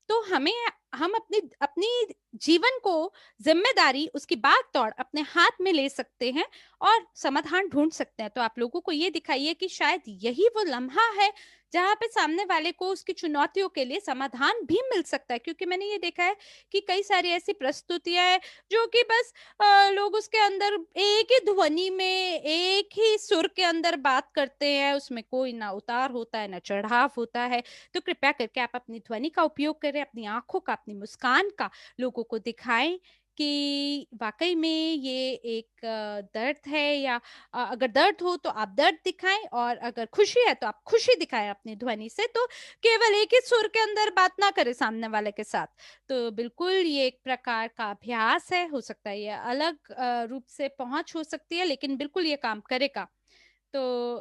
तो हम अपनी अपनी जीवन को, जिम्मेदारी, उसकी भाग दौड़ अपने हाथ में ले सकते हैं और समाधान ढूंढ सकते हैं। तो आप लोगों को ये दिखाइए कि शायद यही वो लम्हा है जहाँ पे सामने वाले को उसकी चुनौतियों के लिए समाधान भी मिल सकता है। क्योंकि मैंने ये देखा है कि कई सारी ऐसी प्रस्तुतियां हैं जो कि बस लोग उसके अंदर एक ही ध्वनि में, एक ही सुर के अंदर बात करते हैं, उसमें कोई ना उतार होता है ना चढ़ाव होता है। तो कृपया करके आप अपनी ध्वनि का उपयोग करें, अपनी आंखों का, अपनी मुस्कान का लोगों को दिखाएं कि वाकई में ये एक दर्द है, या अगर दर्द हो तो आप दर्द दिखाएं, और अगर खुशी है तो आप खुशी दिखाएं अपनी ध्वनि से। तो केवल एक ही सुर के अंदर बात ना करें सामने वाले के साथ। तो बिल्कुल ये एक प्रकार का अभ्यास है, हो सकता है ये अलग रूप से पहुंच हो सकती है, लेकिन बिल्कुल ये काम करेगा। तो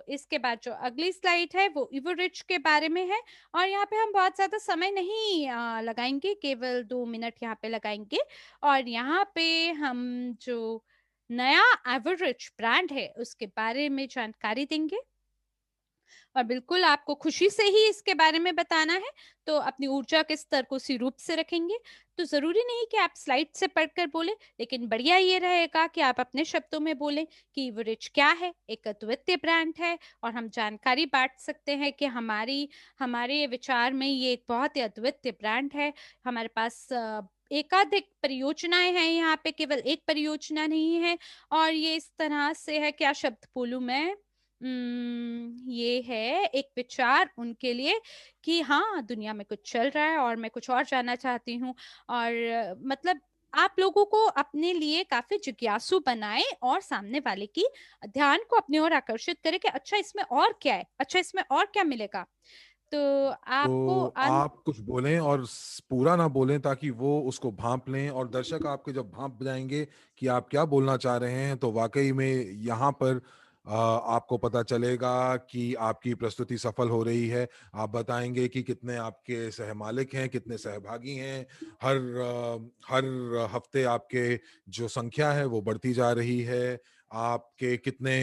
इसके बाद जो अगली स्लाइड है वो इवो रिच के बारे में है, और यहाँ पे हम बहुत ज्यादा समय नहीं लगाएंगे, केवल 2 मिनट यहाँ पे लगाएंगे। और यहाँ पे हम जो नया एवरेज ब्रांड है उसके बारे में जानकारी देंगे, और बिल्कुल आपको खुशी से ही इसके बारे में बताना है। तो अपनी ऊर्जा के स्तर को उसी रूप से रखेंगे। तो जरूरी नहीं कि आप स्लाइड से पढ़कर बोले, लेकिन बढ़िया ये रहेगा कि आप अपने शब्दों में बोलें कि एवरेज क्या है, एक अद्वितीय ब्रांड है, और हम जानकारी बांट सकते हैं कि हमारे विचार में ये एक बहुत ही अद्वितीय ब्रांड है। हमारे पास एकाधिक परियोजनाएं हैं, यहाँ पे केवल एक परियोजना नहीं है। और ये इस तरह से है, क्या शब्द बोलूं मैं, ये है एक विचार उनके लिए कि हाँ, दुनिया में कुछ चल रहा है और मैं कुछ और जानना चाहती हूँ। और मतलब आप लोगों को अपने लिए काफी जिज्ञासु बनाए और सामने वाले की ध्यान को अपनी ओर आकर्षित करे कि अच्छा इसमें और क्या है, अच्छा इसमें और क्या मिलेगा। तो आपको तो आप कुछ बोलें और पूरा ना बोलें, ताकि वो उसको भांप लें, और दर्शक आपके जब भांप जाएंगे कि आप क्या बोलना चाह रहे हैं, तो वाकई में यहाँ पर आपको पता चलेगा कि आपकी प्रस्तुति सफल हो रही है। आप बताएंगे कि कितने आपके सहमालिक हैं, कितने सहभागी हैं। हर हफ्ते आपके जो संख्या है वो बढ़ती जा रही है। आपके कितने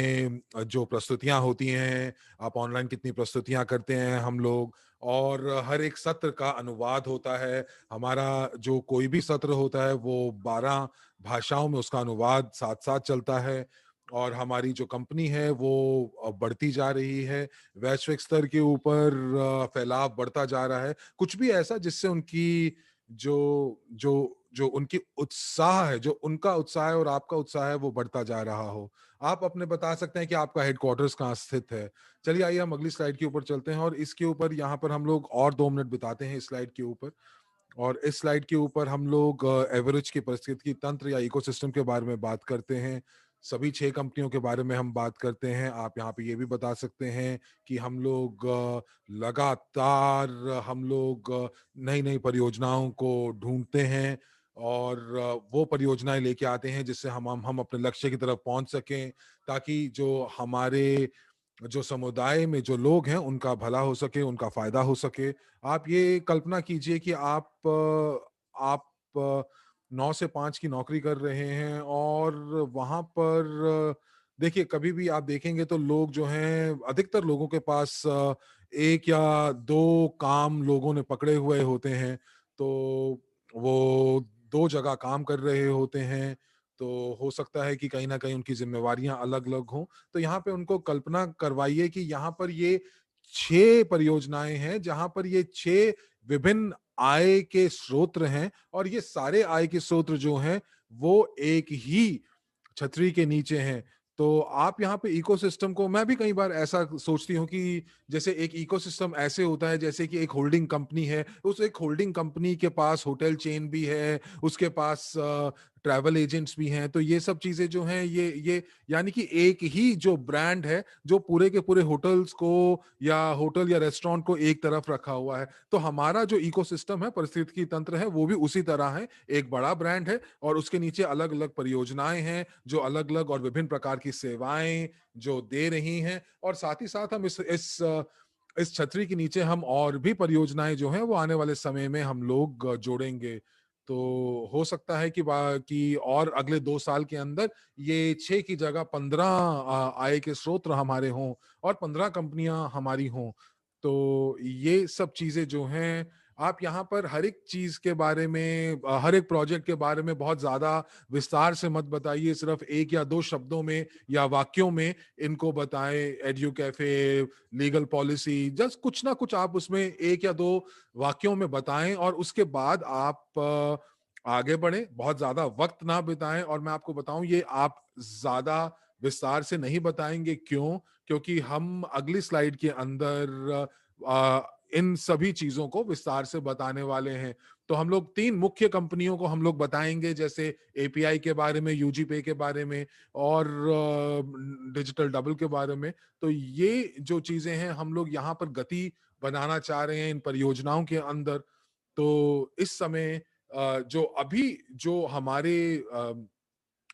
जो प्रस्तुतियां होती हैं, आप ऑनलाइन कितनी प्रस्तुतियां करते हैं हम लोग, और हर एक सत्र का अनुवाद होता है। हमारा जो कोई भी सत्र होता है वो 12 भाषाओं में उसका अनुवाद साथ साथ चलता है। और हमारी जो कंपनी है वो बढ़ती जा रही है, वैश्विक स्तर के ऊपर फैलाव बढ़ता जा रहा है। कुछ भी ऐसा जिससे उनकी जो जो जो उनकी उत्साह है, जो उनका उत्साह है और आपका उत्साह है, वो बढ़ता जा रहा हो। आप अपने बता सकते हैं कि आपका हेडक्वार्टर्स कहाँ स्थित है। चलिए आइए हम अगली स्लाइड के ऊपर चलते हैं, और इसके ऊपर यहाँ पर हम लोग और 2 मिनट बिताते हैं इस स्लाइड के ऊपर। और इस स्लाइड के ऊपर हम लोग एवरेज की पारिस्थितिकी तंत्र या इकोसिस्टम के बारे में बात करते हैं। सभी 6 कंपनियों के बारे में हम बात करते हैं। आप यहाँ पे ये भी बता सकते हैं कि हम लोग लगातार नई नई परियोजनाओं को ढूंढते हैं, और वो परियोजनाएं लेके आते हैं जिससे हम अपने लक्ष्य की तरफ पहुंच सकें, ताकि जो हमारे जो समुदाय में जो लोग हैं उनका भला हो सके, उनका फायदा हो सके। आप ये कल्पना कीजिए कि आप 9 से 5 की नौकरी कर रहे हैं, और वहां पर देखिए, कभी भी आप देखेंगे तो लोग जो हैं, अधिकतर लोगों के पास एक या दो काम लोगों ने पकड़े हुए होते हैं। तो वो 2 जगह काम कर रहे होते हैं। तो हो सकता है कि कहीं ना कहीं उनकी जिम्मेवारियां अलग अलग हों। तो यहाँ पे उनको कल्पना करवाइए कि यहाँ पर ये 6 परियोजनाएं हैं, जहां पर ये 6 विभिन्न आय के स्रोत हैं, और ये सारे आय के स्रोत जो हैं वो एक ही छतरी के नीचे हैं। तो आप यहाँ पे इकोसिस्टम को, मैं भी कई बार ऐसा सोचती हूँ कि जैसे एक इकोसिस्टम ऐसे होता है जैसे कि एक होल्डिंग कंपनी है, उस एक होल्डिंग कंपनी के पास होटल चेन भी है, उसके पास ट्रैवल एजेंट्स भी हैं। तो ये सब चीजें जो हैं, ये यानी कि एक ही जो ब्रांड है जो पूरे के पूरे होटल्स को या होटल या रेस्टोरेंट को एक तरफ रखा हुआ है। तो हमारा जो इकोसिस्टम है, पारिस्थितिकी तंत्र है, वो भी उसी तरह है। एक बड़ा ब्रांड है और उसके नीचे अलग अलग परियोजनाएं हैं जो अलग अलग और विभिन्न प्रकार की सेवाएं जो दे रही हैं। और साथ ही साथ हम इस छतरी के नीचे हम और भी परियोजनाएं जो हैं वो आने वाले समय में हम लोग जोड़ेंगे। तो हो सकता है कि और अगले 2 साल के अंदर ये 6 की जगह 15 आय के स्रोत हमारे हों, और 15 कंपनियां हमारी हों। तो ये सब चीजें जो हैं, आप यहाँ पर हर एक चीज के बारे में, हर एक प्रोजेक्ट के बारे में बहुत ज्यादा विस्तार से मत बताइए। सिर्फ 1 या 2 शब्दों में या वाक्यों में इनको बताएं। Edu cafe, legal policy, just कुछ ना कुछ आप उसमें 1 या 2 वाक्यों में बताएं, और उसके बाद आप आगे बढ़े। बहुत ज्यादा वक्त ना बिताएं। और मैं आपको बताऊं, ये आप ज्यादा विस्तार से नहीं बताएंगे। क्यों? क्योंकि हम अगली स्लाइड के अंदर इन सभी चीजों को विस्तार से बताने वाले हैं। तो हम लोग 3 मुख्य कंपनियों को हम लोग बताएंगे, जैसे एपीआई के बारे में, यूजी पे के बारे में, और डिजिटल डबल के बारे में। तो ये जो चीजें हैं, हम लोग यहाँ पर गति बनाना चाह रहे हैं इन परियोजनाओं के अंदर। तो इस समय जो अभी जो हमारे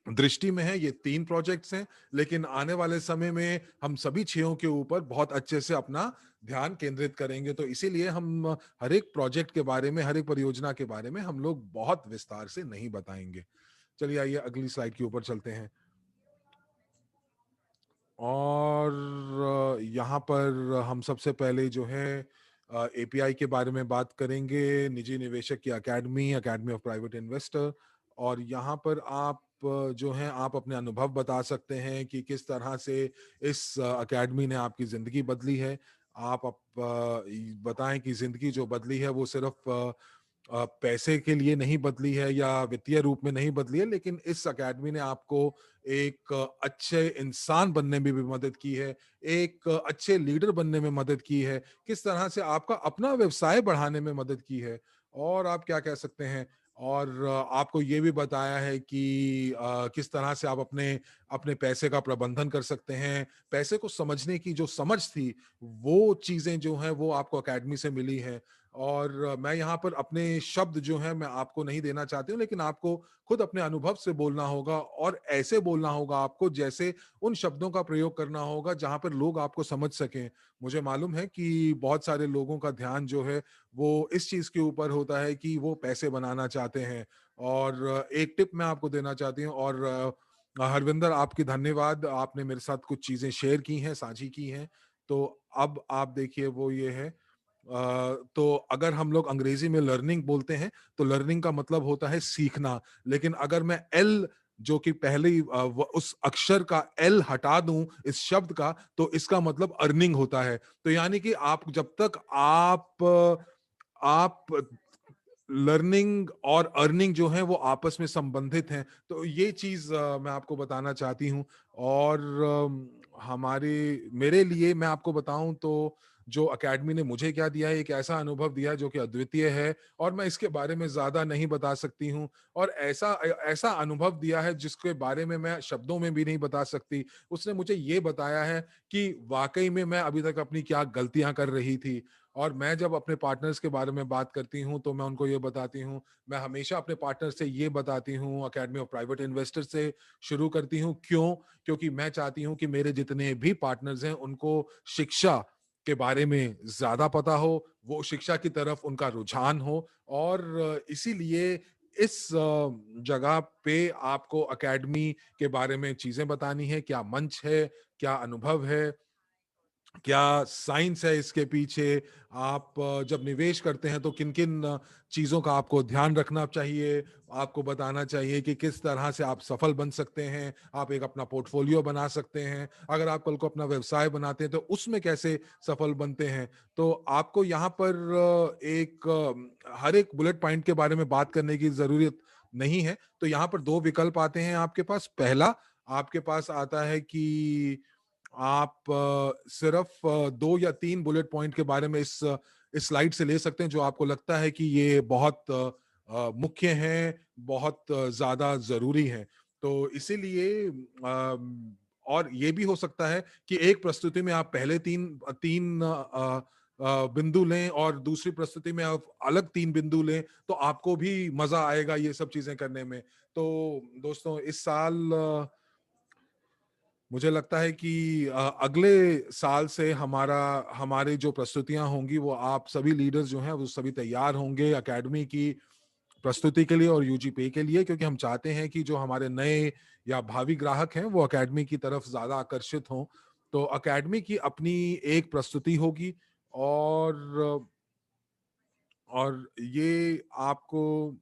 दृष्टि में है, ये 3 प्रोजेक्ट्स हैं। लेकिन आने वाले समय में हम सभी 6 के ऊपर बहुत अच्छे से अपना ध्यान केंद्रित करेंगे। तो इसीलिए हम हर एक प्रोजेक्ट के बारे में, हर एक परियोजना के बारे में हम लोग बहुत विस्तार से नहीं बताएंगे। चलिए आइए अगली स्लाइड के ऊपर चलते हैं। और यहाँ पर हम सबसे पहले जो है एपीआई के बारे में बात करेंगे, निजी निवेशक की academy, academy of private investor. और यहाँ पर आप जो हैं आप अपने अनुभव बता सकते हैं कि किस तरह से इस अकेडमी ने आपकी ज़िंदगी बदली है। आप बताएं कि ज़िंदगी जो बदली है वो सिर्फ पैसे के लिए नहीं बदली है या वित्तीय रूप में नहीं बदली है, लेकिन इस अकेडमी ने आपको एक अच्छे इंसान बनने में भी मदद की है, एक अच्छे लीडर बनने में मदद की है, किस तरह से आपका अपना व्यवसाय बढ़ाने में मदद की है, और आप क्या कह सकते हैं, और आपको ये भी बताया है कि किस तरह से आप अपने अपने पैसे का प्रबंधन कर सकते हैं। पैसे को समझने की जो समझ थी, वो चीज़ें जो हैं वो आपको अकेडमी से मिली हैं। और मैं यहाँ पर अपने शब्द जो हैं मैं आपको नहीं देना चाहती हूँ, लेकिन आपको खुद अपने अनुभव से बोलना होगा, और ऐसे बोलना होगा आपको जैसे उन शब्दों का प्रयोग करना होगा जहाँ पर लोग आपको समझ सकें। मुझे मालूम है कि बहुत सारे लोगों का ध्यान जो है वो इस चीज़ के ऊपर होता है कि वो पैसे बनाना चाहते हैं। और एक टिप मैं आपको देना चाहती हूँ, और हरविंदर आपकी धन्यवाद, आपने मेरे साथ कुछ चीज़ें शेयर की हैं, साझी की हैं। तो अब आप देखिए वो ये है, तो अगर हम लोग अंग्रेजी में लर्निंग बोलते हैं तो लर्निंग का मतलब होता है सीखना। लेकिन अगर मैं एल जो कि पहले उस अक्षर का एल हटा दूं इस शब्द का, तो इसका मतलब अर्निंग होता है। तो यानी कि आप जब तक आप लर्निंग और अर्निंग जो है वो आपस में संबंधित हैं, तो ये चीज मैं आपको बताना चाहती हूँ। और हमारे मेरे लिए मैं आपको बताऊं तो जो एकेडमी ने मुझे क्या दिया है, एक ऐसा अनुभव दिया है जो कि अद्वितीय है, और मैं इसके बारे में ज्यादा नहीं बता सकती हूँ। और ऐसा ऐसा अनुभव दिया है जिसके बारे में मैं शब्दों में भी नहीं बता सकती। उसने मुझे ये बताया है कि वाकई में मैं अभी तक अपनी क्या गलतियां कर रही थी। और मैं जब अपने पार्टनर्स के बारे में बात करती हूँ तो मैं उनको ये बताती हूँ, मैं हमेशा अपने पार्टनर से ये बताती हूँ, अकेडमी ऑफ प्राइवेट इन्वेस्टर से शुरू करती हूँ। क्यों? क्योंकि मैं चाहती हूँ कि मेरे जितने भी पार्टनर्स हैं उनको शिक्षा के बारे में ज्यादा पता हो, वो शिक्षा की तरफ उनका रुझान हो। और इसीलिए इस जगह पे आपको एकेडमी के बारे में चीजें बतानी है, क्या मंच है, क्या अनुभव है, क्या साइंस है इसके पीछे। आप जब निवेश करते हैं तो किन किन चीज़ों का आपको ध्यान रखना चाहिए, आपको बताना चाहिए कि किस तरह से आप सफल बन सकते हैं, आप एक अपना पोर्टफोलियो बना सकते हैं, अगर आप कल को अपना व्यवसाय बनाते हैं तो उसमें कैसे सफल बनते हैं। तो आपको यहाँ पर हर एक बुलेट पॉइंट के बारे में बात करने की ज़रूरत नहीं है। तो यहाँ पर दो विकल्प आते हैं आपके पास। पहला आपके पास आता है कि आप सिर्फ 2 या 3 बुलेट पॉइंट के बारे में इस स्लाइड से ले सकते हैं जो आपको लगता है कि ये बहुत मुख्य हैं, बहुत ज़्यादा ज़रूरी हैं। तो इसीलिए और ये भी हो सकता है कि एक प्रस्तुति में आप पहले 3 बिंदु लें और दूसरी प्रस्तुति में आप अलग 3 बिंदु लें, तो आपको भी मज़ा आएगा ये सब चीज़ें करने में। तो दोस्तों इस साल मुझे लगता है कि अगले साल से हमारी जो प्रस्तुतियां होंगी वो आप सभी लीडर्स जो हैं वो सभी तैयार होंगे एकेडमी की प्रस्तुति के लिए और यूजी पे के लिए, क्योंकि हम चाहते हैं कि जो हमारे नए या भावी ग्राहक हैं वो एकेडमी की तरफ ज्यादा आकर्षित हों। तो एकेडमी की अपनी एक प्रस्तुति होगी, और ये आपको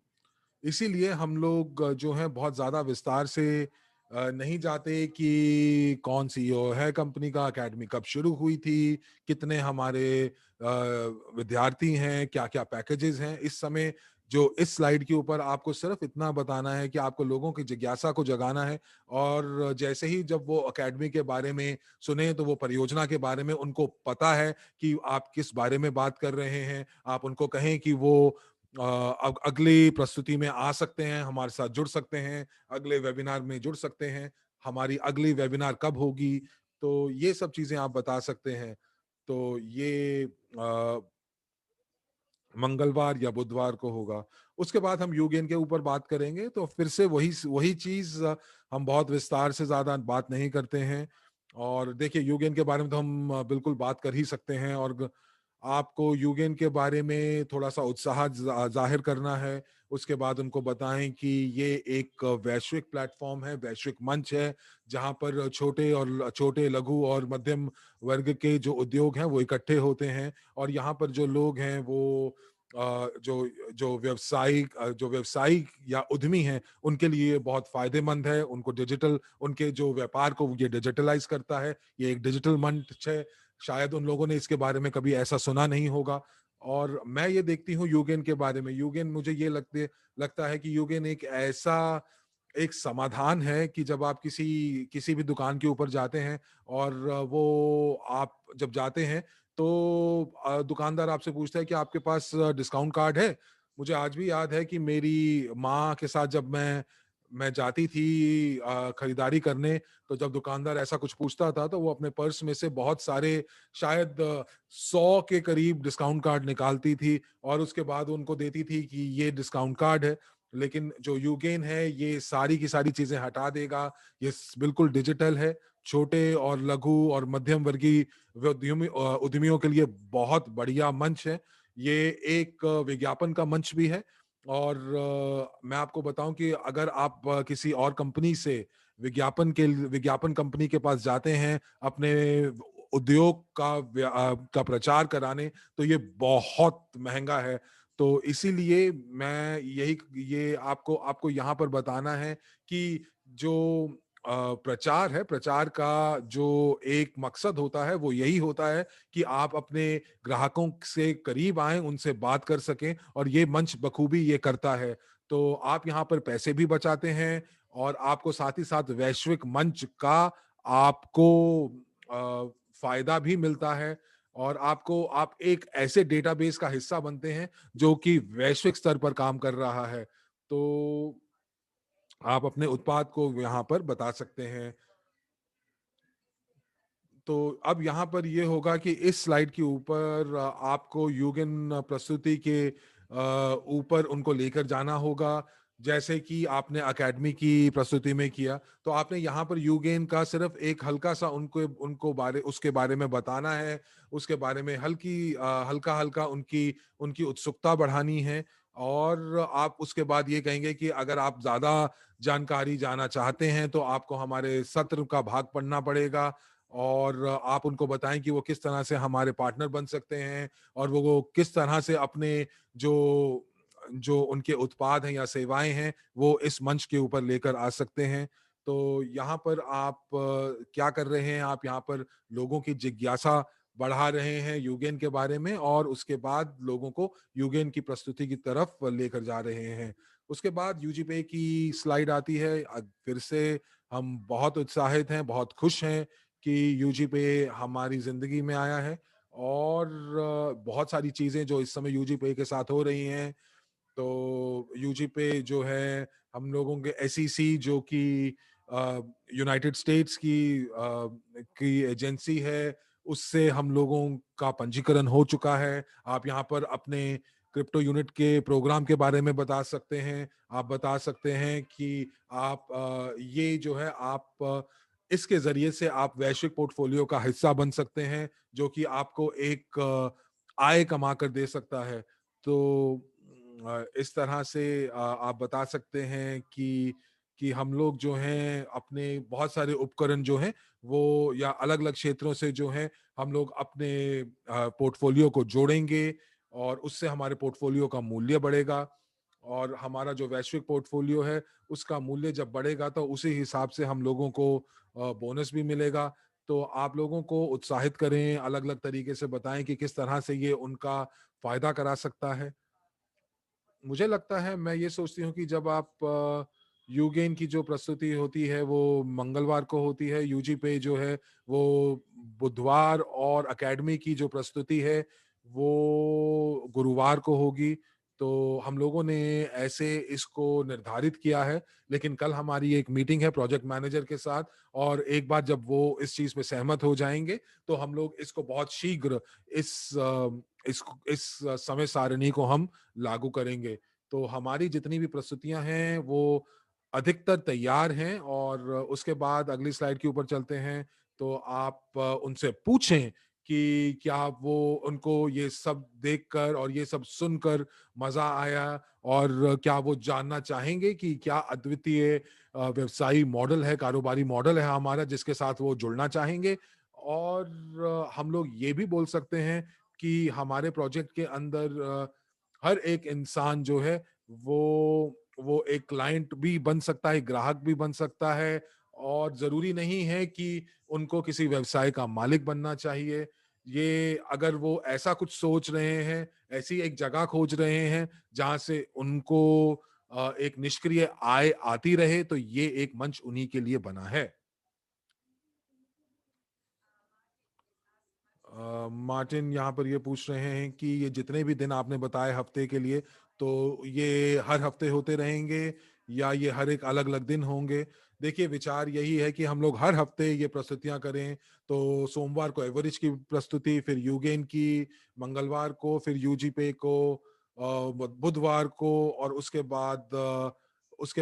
इसीलिए हम लोग जो है बहुत ज्यादा विस्तार से नहीं जाते कि कौन सीईओ है कंपनी का, एकेडमी कब शुरू हुई थी, कितने हमारे विद्यार्थी हैं, क्या क्या पैकेजेस हैं। इस समय जो इस स्लाइड के ऊपर आपको सिर्फ इतना बताना है कि आपको लोगों की जिज्ञासा को जगाना है, और जैसे ही जब वो एकेडमी के बारे में सुने तो वो परियोजना के बारे में उनको पता है कि आप किस बारे में बात कर रहे हैं। आप उनको कहें कि वो अब अगली प्रस्तुति में आ सकते हैं, हमारे साथ जुड़ सकते हैं, अगले वेबिनार में जुड़ सकते हैं, हमारी अगली वेबिनार कब होगी, तो ये सब चीजें आप बता सकते हैं। तो ये मंगलवार या बुधवार को होगा। उसके बाद हम यूगेन के ऊपर बात करेंगे, तो फिर से वही वही चीज हम बहुत विस्तार से ज्यादा बात नहीं करते हैं। और देखिए यूगेन के बारे में तो हम बिल्कुल बात कर ही सकते हैं, और आपको यूगेन के बारे में थोड़ा सा उत्साह जाहिर करना है, उसके बाद उनको बताएं कि ये एक वैश्विक प्लेटफॉर्म है, वैश्विक मंच है, जहां पर छोटे लघु और मध्यम वर्ग के जो उद्योग हैं वो इकट्ठे होते हैं, और यहाँ पर जो लोग हैं वो जो जो व्यवसायिक या उद्यमी हैं उनके लिए ये बहुत फायदेमंद है। उनके जो व्यापार को ये डिजिटलाइज करता है। ये एक डिजिटल मंच है। शायद उन लोगों ने इसके बारे में कभी ऐसा सुना नहीं होगा। और मैं ये देखती हूँ यूगेन के बारे में, यूगेन मुझे ये लगता है कि यूगेन एक समाधान है कि जब आप किसी किसी भी दुकान के ऊपर जाते हैं और वो आप जब जाते हैं तो दुकानदार आपसे पूछता है कि आपके पास डिस्काउंट कार्ड है। मुझे आज भी याद है कि मेरी माँ के साथ जब मैं जाती थी खरीदारी करने, तो जब दुकानदार ऐसा कुछ पूछता था तो वो अपने पर्स में से बहुत सारे, शायद 100 के करीब डिस्काउंट कार्ड निकालती थी और उसके बाद उनको देती थी कि ये डिस्काउंट कार्ड है। लेकिन जो यूगेन है ये सारी की सारी चीजें हटा देगा। ये बिल्कुल डिजिटल है। छोटे और लघु और मध्यम वर्गीय उद्यमियों के लिए बहुत बढ़िया मंच है। ये एक विज्ञापन का मंच भी है। और मैं आपको बताऊं कि अगर आप किसी और कंपनी से विज्ञापन कंपनी के पास जाते हैं अपने उद्योग का प्रचार कराने, तो ये बहुत महंगा है। तो इसीलिए मैं यही ये आपको आपको यहाँ पर बताना है कि जो प्रचार है, प्रचार का जो एक मकसद होता है वो यही होता है कि आप अपने ग्राहकों से करीब आएं, उनसे बात कर सकें, और ये मंच बखूबी ये करता है। तो आप यहाँ पर पैसे भी बचाते हैं और आपको साथ ही साथ वैश्विक मंच का आपको फायदा भी मिलता है, और आप एक ऐसे डेटाबेस का हिस्सा बनते हैं जो कि वैश्विक स्तर पर काम कर रहा है। तो आप अपने उत्पाद को यहाँ पर बता सकते हैं। तो अब यहाँ पर ये होगा कि इस स्लाइड के ऊपर आपको युगन प्रस्तुति के ऊपर उनको लेकर जाना होगा, जैसे कि आपने एकेडमी की प्रस्तुति में किया। तो आपने यहाँ पर यूगेन का सिर्फ एक हल्का सा उनको उनको बारे उसके बारे में बताना है, उसके बारे में हल्का हल्का उनकी उनकी उत्सुकता बढ़ानी है। और आप उसके बाद ये कहेंगे कि अगर आप ज्यादा जानकारी जाना चाहते हैं तो आपको हमारे सत्र का भाग पढ़ना पड़ेगा, और आप उनको बताएं कि वो किस तरह से हमारे पार्टनर बन सकते हैं, और वो किस तरह से अपने जो जो उनके उत्पाद हैं या सेवाएं हैं वो इस मंच के ऊपर लेकर आ सकते हैं। तो यहाँ पर आप क्या कर रहे हैं, आप यहाँ पर लोगों की जिज्ञासा बढ़ा रहे हैं यूगेन के बारे में, और उसके बाद लोगों को यूगेन की प्रस्तुति की तरफ लेकर जा रहे हैं। उसके बाद यूजीपे की स्लाइड आती है। फिर से हम बहुत उत्साहित हैं, बहुत खुश हैं कि यूजी पे हमारी जिंदगी में आया है, और बहुत सारी चीजें जो इस समय यूजी पे के साथ हो रही हैं। तो यूजी पे जो है हम लोगों के एसईसी जो कि यूनाइटेड स्टेट्स की एजेंसी है, उससे हम लोगों का पंजीकरण हो चुका है। आप यहाँ पर अपने क्रिप्टो यूनिट के प्रोग्राम के बारे में बता सकते हैं। आप बता सकते हैं कि आप ये जो है आप इसके जरिए से आप वैश्विक पोर्टफोलियो का हिस्सा बन सकते हैं, जो कि आपको एक आय कमा कर दे सकता है। तो इस तरह से आप बता सकते हैं कि हम लोग जो हैं अपने बहुत सारे उपकरण जो हैं वो या अलग अलग क्षेत्रों से जो हैं हम लोग अपने पोर्टफोलियो को जोड़ेंगे, और उससे हमारे पोर्टफोलियो का मूल्य बढ़ेगा। और हमारा जो वैश्विक पोर्टफोलियो है उसका मूल्य जब बढ़ेगा तो उसी हिसाब से हम लोगों को बोनस भी मिलेगा। तो आप लोगों को उत्साहित करें, अलग अलग तरीके से बताएं कि किस तरह से ये उनका फायदा करा सकता है। मुझे लगता है, मैं ये सोचती हूँ कि जब आप यूगेन की जो प्रस्तुति होती है वो मंगलवार को होती है, यूजी पे जो है वो बुधवार, और एकेडमी की जो प्रस्तुति है वो गुरुवार को होगी। तो हम लोगों ने ऐसे इसको निर्धारित किया है। लेकिन कल हमारी एक मीटिंग है प्रोजेक्ट मैनेजर के साथ, और एक बार जब वो इस चीज में सहमत हो जाएंगे तो हम लोग इसको बहुत शीघ्र इस इस समय सारणी को हम लागू करेंगे। तो हमारी जितनी भी प्रस्तुतियां हैं वो अधिकतर तैयार हैं, और उसके बाद अगली स्लाइड के ऊपर चलते हैं। तो आप उनसे पूछें कि क्या वो उनको ये सब देखकर और ये सब सुनकर मजा आया, और क्या वो जानना चाहेंगे कि क्या अद्वितीय व्यवसायी मॉडल है, कारोबारी मॉडल है हमारा, जिसके साथ वो जुड़ना चाहेंगे। और हम लोग ये भी बोल सकते हैं कि हमारे प्रोजेक्ट के अंदर हर एक इंसान जो है वो एक क्लाइंट भी बन सकता है, ग्राहक भी बन सकता है, और ज़रूरी नहीं है कि उनको किसी व्यवसाय का मालिक बनना चाहिए। ये अगर वो ऐसा कुछ सोच रहे हैं, ऐसी एक जगह खोज रहे हैं, जहाँ से उनको एक निष्क्रिय आय आती रहे, तो ये एक मंच उन्हीं के लिए बना है। मार्टिन यहाँ पर ये पूछ रहे हैं कि ये जितने भी दिन आपने बताए हफ्ते के लिए, तो ये हर हफ्ते होते रहेंगे या ये हर एक अलग-अलग दिन होंगे? देखिए, विचार यही है कि हम लोग हर हफ्ते ये प्रस्तुतियाँ करें। तो सोमवार को एवरेज की प्रस्तुति, फिर यूगेन की मंगलवार को, फिर यूजीपे को बुधवार को, और उसके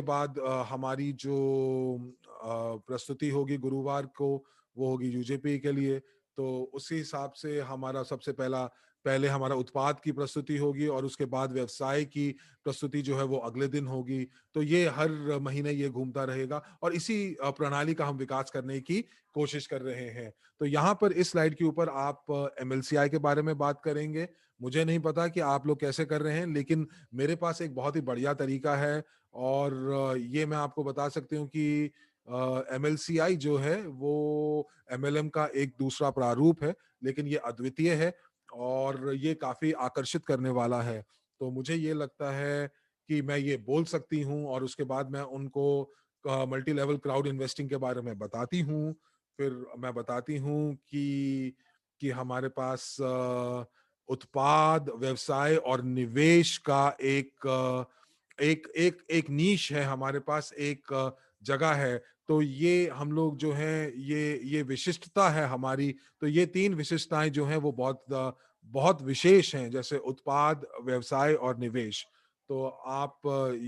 बाद हमारी जो प्रस्तुति होगी गुरुवार को, वो होगी यूजेपी के लिए। तो उसी हिसाब से हमारा सबसे पहले हमारा उत्पाद की प्रस्तुति होगी, और उसके बाद व्यवसाय की प्रस्तुति जो है वो अगले दिन होगी। तो ये हर महीने ये घूमता रहेगा, और इसी प्रणाली का हम विकास करने की कोशिश कर रहे हैं। तो यहाँ पर इस स्लाइड के ऊपर आप एमएलसीआई के बारे में बात करेंगे। मुझे नहीं पता कि आप लोग कैसे कर रहे हैं, लेकिन मेरे पास एक बहुत ही बढ़िया तरीका है, और ये मैं आपको बता सकती हूँ कि एमएलसीआई जो है वो एमएलएम का एक दूसरा प्रारूप है, लेकिन ये अद्वितीय है और ये काफ़ी आकर्षित करने वाला है। तो मुझे ये लगता है कि मैं ये बोल सकती हूँ, और उसके बाद मैं उनको मल्टी लेवल क्राउड इन्वेस्टिंग के बारे में बताती हूँ। फिर मैं बताती हूँ कि हमारे पास उत्पाद, व्यवसाय और निवेश का एक नीश है, हमारे पास एक जगह है। तो ये हम लोग जो हैं, ये विशिष्टता है हमारी। तो ये 3 विशिष्टताएँ जो हैं वो बहुत विशेष हैं, जैसे उत्पाद, व्यवसाय और निवेश। तो आप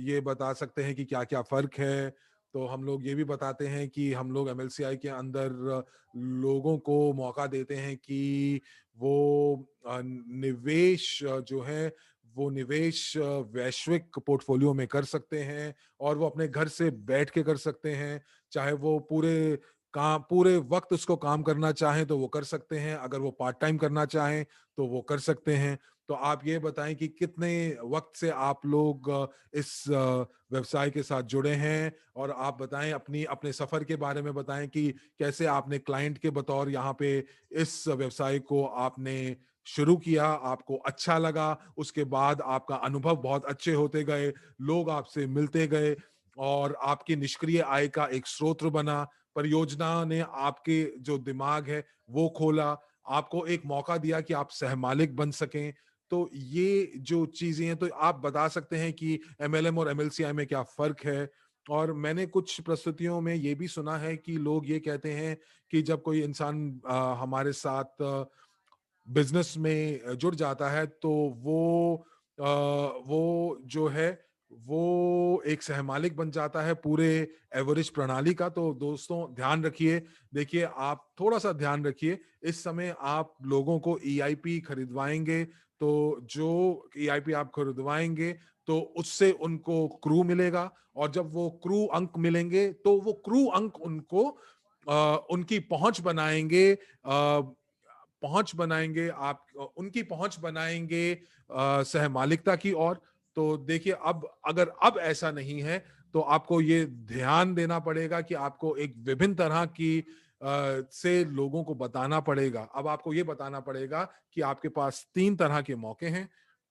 ये बता सकते हैं कि क्या-क्या फ़र्क है? तो हम लोग ये भी बताते हैं कि हम लोग एमएलसीआई के अंदर लोगों को मौका देते हैं कि वो निवेश जो है, वो निवेश वैश्विक पोर्टफोलियो में कर सकते हैं, और वो अपने घर से बैठ के कर सकते हैं। चाहे वो पूरे वक़्त उसको काम करना चाहें तो वो कर सकते हैं, अगर वो पार्ट टाइम करना चाहें तो वो कर सकते हैं। तो आप ये बताएँ कि कितने वक़्त से आप लोग इस व्यवसाय के साथ जुड़े हैं, और आप बताएँ अपने सफ़र के बारे में बताएँ कि कैसे आपने क्लाइंट के बतौर यहाँ पे इस व्यवसाय को आपने शुरू किया, आपको अच्छा लगा, उसके बाद आपका अनुभव बहुत अच्छे होते गए, लोग आपसे मिलते गए, और आपकी निष्क्रिय आय का एक स्रोत बना। परियोजना ने आपके जो दिमाग है वो खोला, आपको एक मौका दिया कि आप सहमालिक बन सकें। तो ये जो चीज़ें हैं, तो आप बता सकते हैं कि एमएलएम और एमएलसीआई में क्या फ़र्क है? और मैंने कुछ प्रस्तुतियों में ये भी सुना है कि लोग ये कहते हैं कि जब कोई इंसान हमारे साथ बिज़नेस में जुड़ जाता है, तो वो जो है वो एक सहमालिक बन जाता है पूरे एवरेज प्रणाली का। तो दोस्तों ध्यान रखिए, देखिए आप थोड़ा-सा ध्यान रखिए, इस समय आप लोगों को ईआईपी खरीदवाएँगे, तो जो ईआईपी आप खरीदवाएँगे, तो उससे उनको क्रू मिलेगा, और जब वो क्रू अंक मिलेंगे, तो वो क्रू अंक उनकी पहुँच बनाएँगे, उनकी पहुँच बनाएँगे सहमालिकता की ओर। तो देखिए, अब ऐसा नहीं है, तो आपको ये ध्यान देना पड़ेगा कि आपको एक विभिन्न तरह की से लोगों को बताना पड़ेगा। अब आपको ये बताना पड़ेगा कि आपके पास 3 तरह के मौके हैं।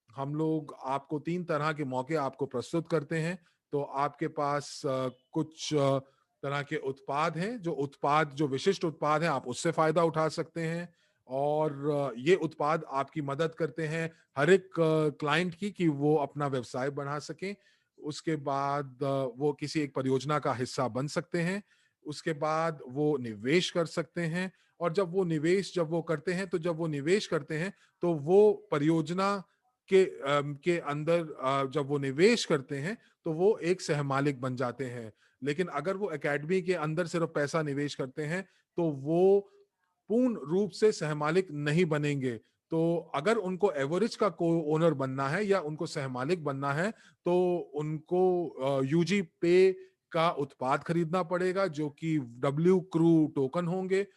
हम लोग आपको 3 तरह के मौके आपको प्रस्तुत करते हैं। तो आपके पास कुछ तरह के उत्पाद हैं, जो विशिष्ट उत्पाद हैं, आप उससे फ़ायदा उठा सकते हैं, और ये उत्पाद आपकी मदद करते हैं हर एक क्लाइंट की कि वो अपना व्यवसाय बढ़ा सकें। उसके बाद वो किसी एक परियोजना का हिस्सा बन सकते हैं। उसके बाद वो निवेश कर सकते हैं, और जब वो करते हैं, तो वो परियोजना के अंदर जब वो निवेश करते हैं, तो वो एक सहमालिक बन जाते हैं। लेकिन अगर वो एकेडमी के अंदर सिर्फ पैसा निवेश करते हैं, तो वो पूर्ण रूप से सहमालिक नहीं बनेंगे। तो अगर उनको एवरेज का को ओनर बनना है या उनको सहमालिक बनना है, तो उनको यूजी पे का उत्पाद खरीदना पड़ेगा, जो कि डब्ल्यू क्रू टोकन होंगे।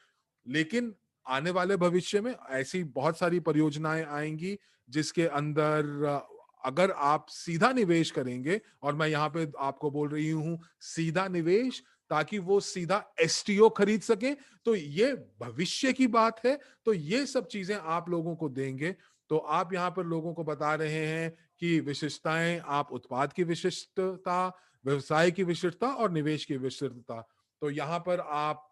लेकिन आने वाले भविष्य में ऐसी बहुत सारी परियोजनाएं आएंगी जिसके अंदर अगर आप सीधा निवेश करेंगे, और मैं यहाँ पे आपको बोल रही हूँ सीधा निवेश, ताकि वो सीधा एसटीओ खरीद सके, तो ये भविष्य की बात है। तो ये सब चीजें आप लोगों को देंगे। तो आप यहाँ पर लोगों को बता रहे हैं कि विशिष्टताएं, आप उत्पाद की विशिष्टता, व्यवसाय की विशिष्टता और निवेश की विशिष्टता। तो यहाँ पर आप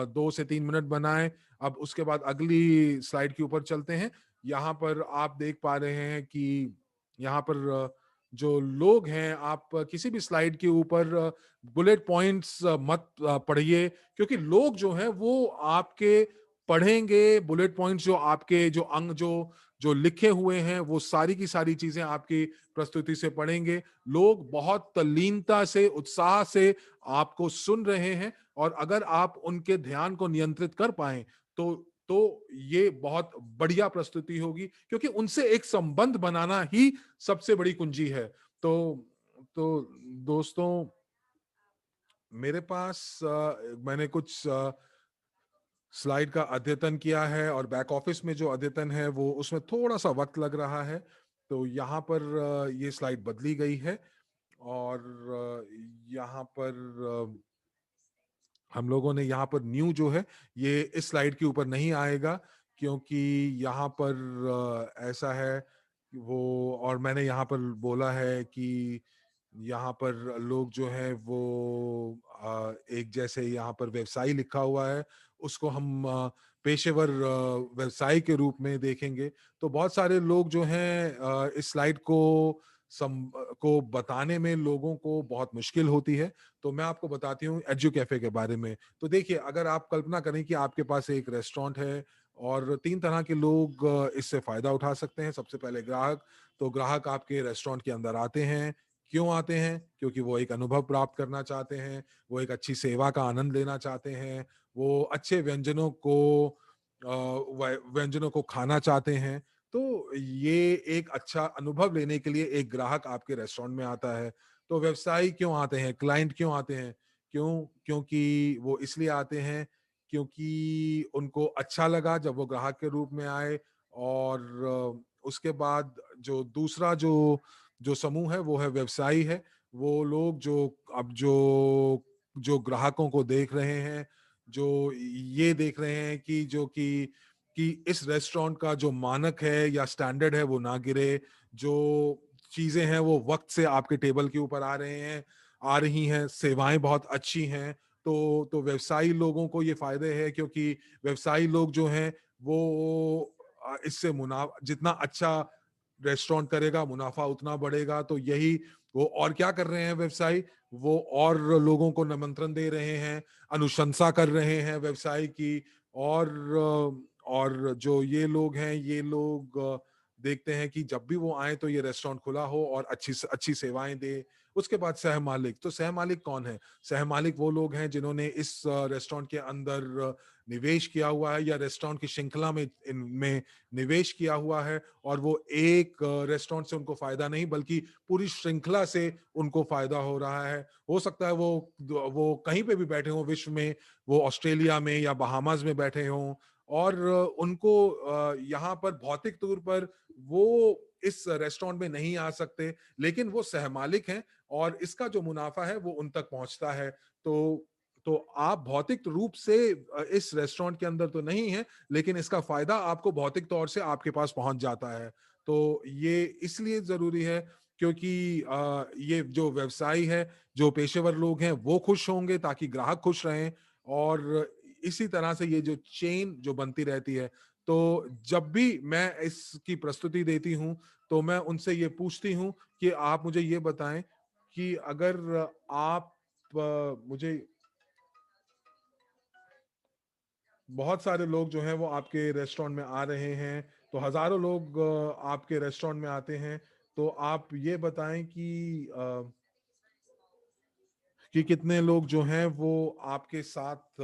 2 से 3 मिनट बनाएं। अब उसके बाद अगली स्लाइड के ऊपर चलते हैं। यहाँ पर आप देख पा रहे हैं कि यहाँ पर जो लोग हैं, आप किसी भी स्लाइड के ऊपर बुलेट पॉइंट्स मत पढ़िए, क्योंकि लोग जो हैं वो आपके पढ़ेंगे बुलेट पॉइंट्स, जो आपके जो अंग जो जो लिखे हुए हैं वो सारी की सारी चीजें आपकी प्रस्तुति से पढ़ेंगे। लोग बहुत तल्लीनता से, उत्साह से आपको सुन रहे हैं, और अगर आप उनके ध्यान को नियंत्रित कर पाए तो ये बहुत बढ़िया प्रस्तुति होगी, क्योंकि उनसे एक संबंध बनाना ही सबसे बड़ी कुंजी है। तो दोस्तों, मेरे पास मैंने कुछ स्लाइड का अद्यतन किया है, और बैक ऑफिस में जो अद्यतन है वो उसमें थोड़ा सा वक्त लग रहा है। तो यहाँ पर ये स्लाइड बदली गई है, और यहाँ पर हम लोगों ने यहाँ पर न्यू जो है ये इस स्लाइड के ऊपर नहीं आएगा, क्योंकि यहाँ पर ऐसा है वो, और मैंने यहाँ पर बोला है कि यहाँ पर लोग जो हैं वो एक जैसे यहाँ पर व्यवसायी लिखा हुआ है, उसको हम पेशेवर व्यवसाय के रूप में देखेंगे। तो बहुत सारे लोग जो हैं इस स्लाइड को बताने में लोगों को बहुत मुश्किल होती है। तो मैं आपको बताती हूँ एड्यू कैफे के बारे में। तो देखिए, अगर आप कल्पना करें कि आपके पास एक रेस्टोरेंट है, और 3 तरह के लोग इससे फायदा उठा सकते हैं। सबसे पहले ग्राहक। तो ग्राहक आपके रेस्टोरेंट के अंदर आते हैं। क्यों आते हैं? क्योंकि वो एक अनुभव प्राप्त करना चाहते हैं, वो एक अच्छी सेवा का आनंद लेना चाहते हैं, वो अच्छे व्यंजनों को खाना चाहते हैं। तो ये एक अच्छा अनुभव लेने के लिए एक ग्राहक आपके रेस्टोरेंट में आता है। तो व्यवसायी क्यों आते हैं, क्लाइंट क्यों आते हैं? क्योंकि वो इसलिए आते हैं क्योंकि उनको अच्छा लगा जब वो ग्राहक के रूप में आए। और उसके बाद जो दूसरा जो जो समूह है वो है व्यवसायी है। वो लोग जो ग्राहकों को देख रहे हैं, जो ये देख रहे हैं कि कि इस रेस्टोरेंट का जो मानक है या स्टैंडर्ड है वो ना गिरे, जो चीजें हैं वो वक्त से आपके टेबल के ऊपर आ रही हैं, सेवाएं बहुत अच्छी हैं। तो व्यवसायी लोगों को ये फायदे हैं, क्योंकि व्यवसायी लोग जो हैं वो इससे मुनाफा, जितना अच्छा रेस्टोरेंट करेगा मुनाफा उतना बढ़ेगा। तो यही वो और क्या कर रहे हैं व्यवसायी, वो और लोगों को निमंत्रण दे रहे हैं, अनुशंसा कर रहे हैं व्यवसाय की। और जो ये लोग हैं, ये लोग देखते हैं कि जब भी वो आए तो ये रेस्टोरेंट खुला हो और अच्छी अच्छी सेवाएं दे। उसके बाद सहमालिक। तो सहमालिक कौन है? सहमालिक वो लोग हैं जिन्होंने इस रेस्टोरेंट के अंदर निवेश किया हुआ है, या रेस्टोरेंट की श्रृंखला में इनमें निवेश किया हुआ है, और वो एक रेस्टोरेंट से उनको फायदा नहीं बल्कि पूरी श्रृंखला से उनको फायदा हो रहा है। हो सकता है वो कहीं पे भी बैठे हों विश्व में, वो ऑस्ट्रेलिया में या बहामास में बैठे हों, और उनको यहाँ पर भौतिक तौर पर वो इस रेस्टोरेंट में नहीं आ सकते, लेकिन वो सहमालिक हैं, और इसका जो मुनाफा है वो उन तक पहुंचता है। तो आप भौतिक रूप से इस रेस्टोरेंट के अंदर तो नहीं है, लेकिन इसका फायदा आपको भौतिक तौर से आपके पास पहुंच जाता है। तो ये इसलिए जरूरी है क्योंकि ये जो व्यवसायी है, जो पेशेवर लोग हैं वो खुश होंगे ताकि ग्राहक खुश रहें, और इसी तरह से ये जो चेन जो बनती रहती है। तो जब भी मैं इसकी प्रस्तुति देती हूँ, तो मैं उनसे ये पूछती हूँ कि आप मुझे ये बताएं कि अगर आप मुझे, बहुत सारे लोग जो हैं वो आपके रेस्टोरेंट में आ रहे हैं, तो हजारों लोग आपके रेस्टोरेंट में आते हैं। तो आप ये बताएं कि कितने लोग जो हैं वो आपके साथ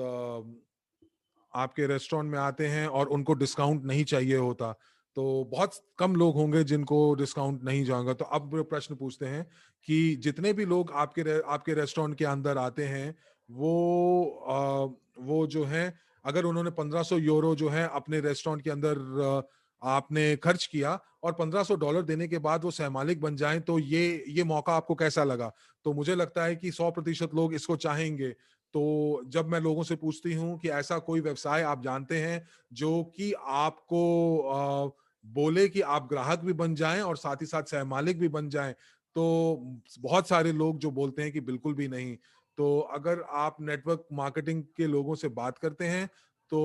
आपके रेस्टोरेंट में आते हैं और उनको डिस्काउंट नहीं चाहिए होता, तो बहुत कम लोग होंगे जिनको डिस्काउंट नहीं जाएगा। तो अब वो प्रश्न पूछते हैं कि जितने भी लोग आपके रेस्टोरेंट के अंदर आते हैं, वो जो है, अगर उन्होंने 1500 यूरो जो है अपने रेस्टोरेंट के अंदर आपने खर्च किया और $1500 देने के बाद वो सहमालिक बन जाएं, तो ये मौका आपको कैसा लगा? तो मुझे लगता है कि 100% लोग इसको चाहेंगे। तो जब मैं लोगों से पूछती हूँ कि ऐसा कोई व्यवसाय आप जानते हैं जो कि आपको बोले कि आप ग्राहक भी बन जाएं और साथ ही साथ सहमालिक भी बन जाएं, तो बहुत सारे लोग जो बोलते हैं कि बिल्कुल भी नहीं। तो अगर आप नेटवर्क मार्केटिंग के लोगों से बात करते हैं, तो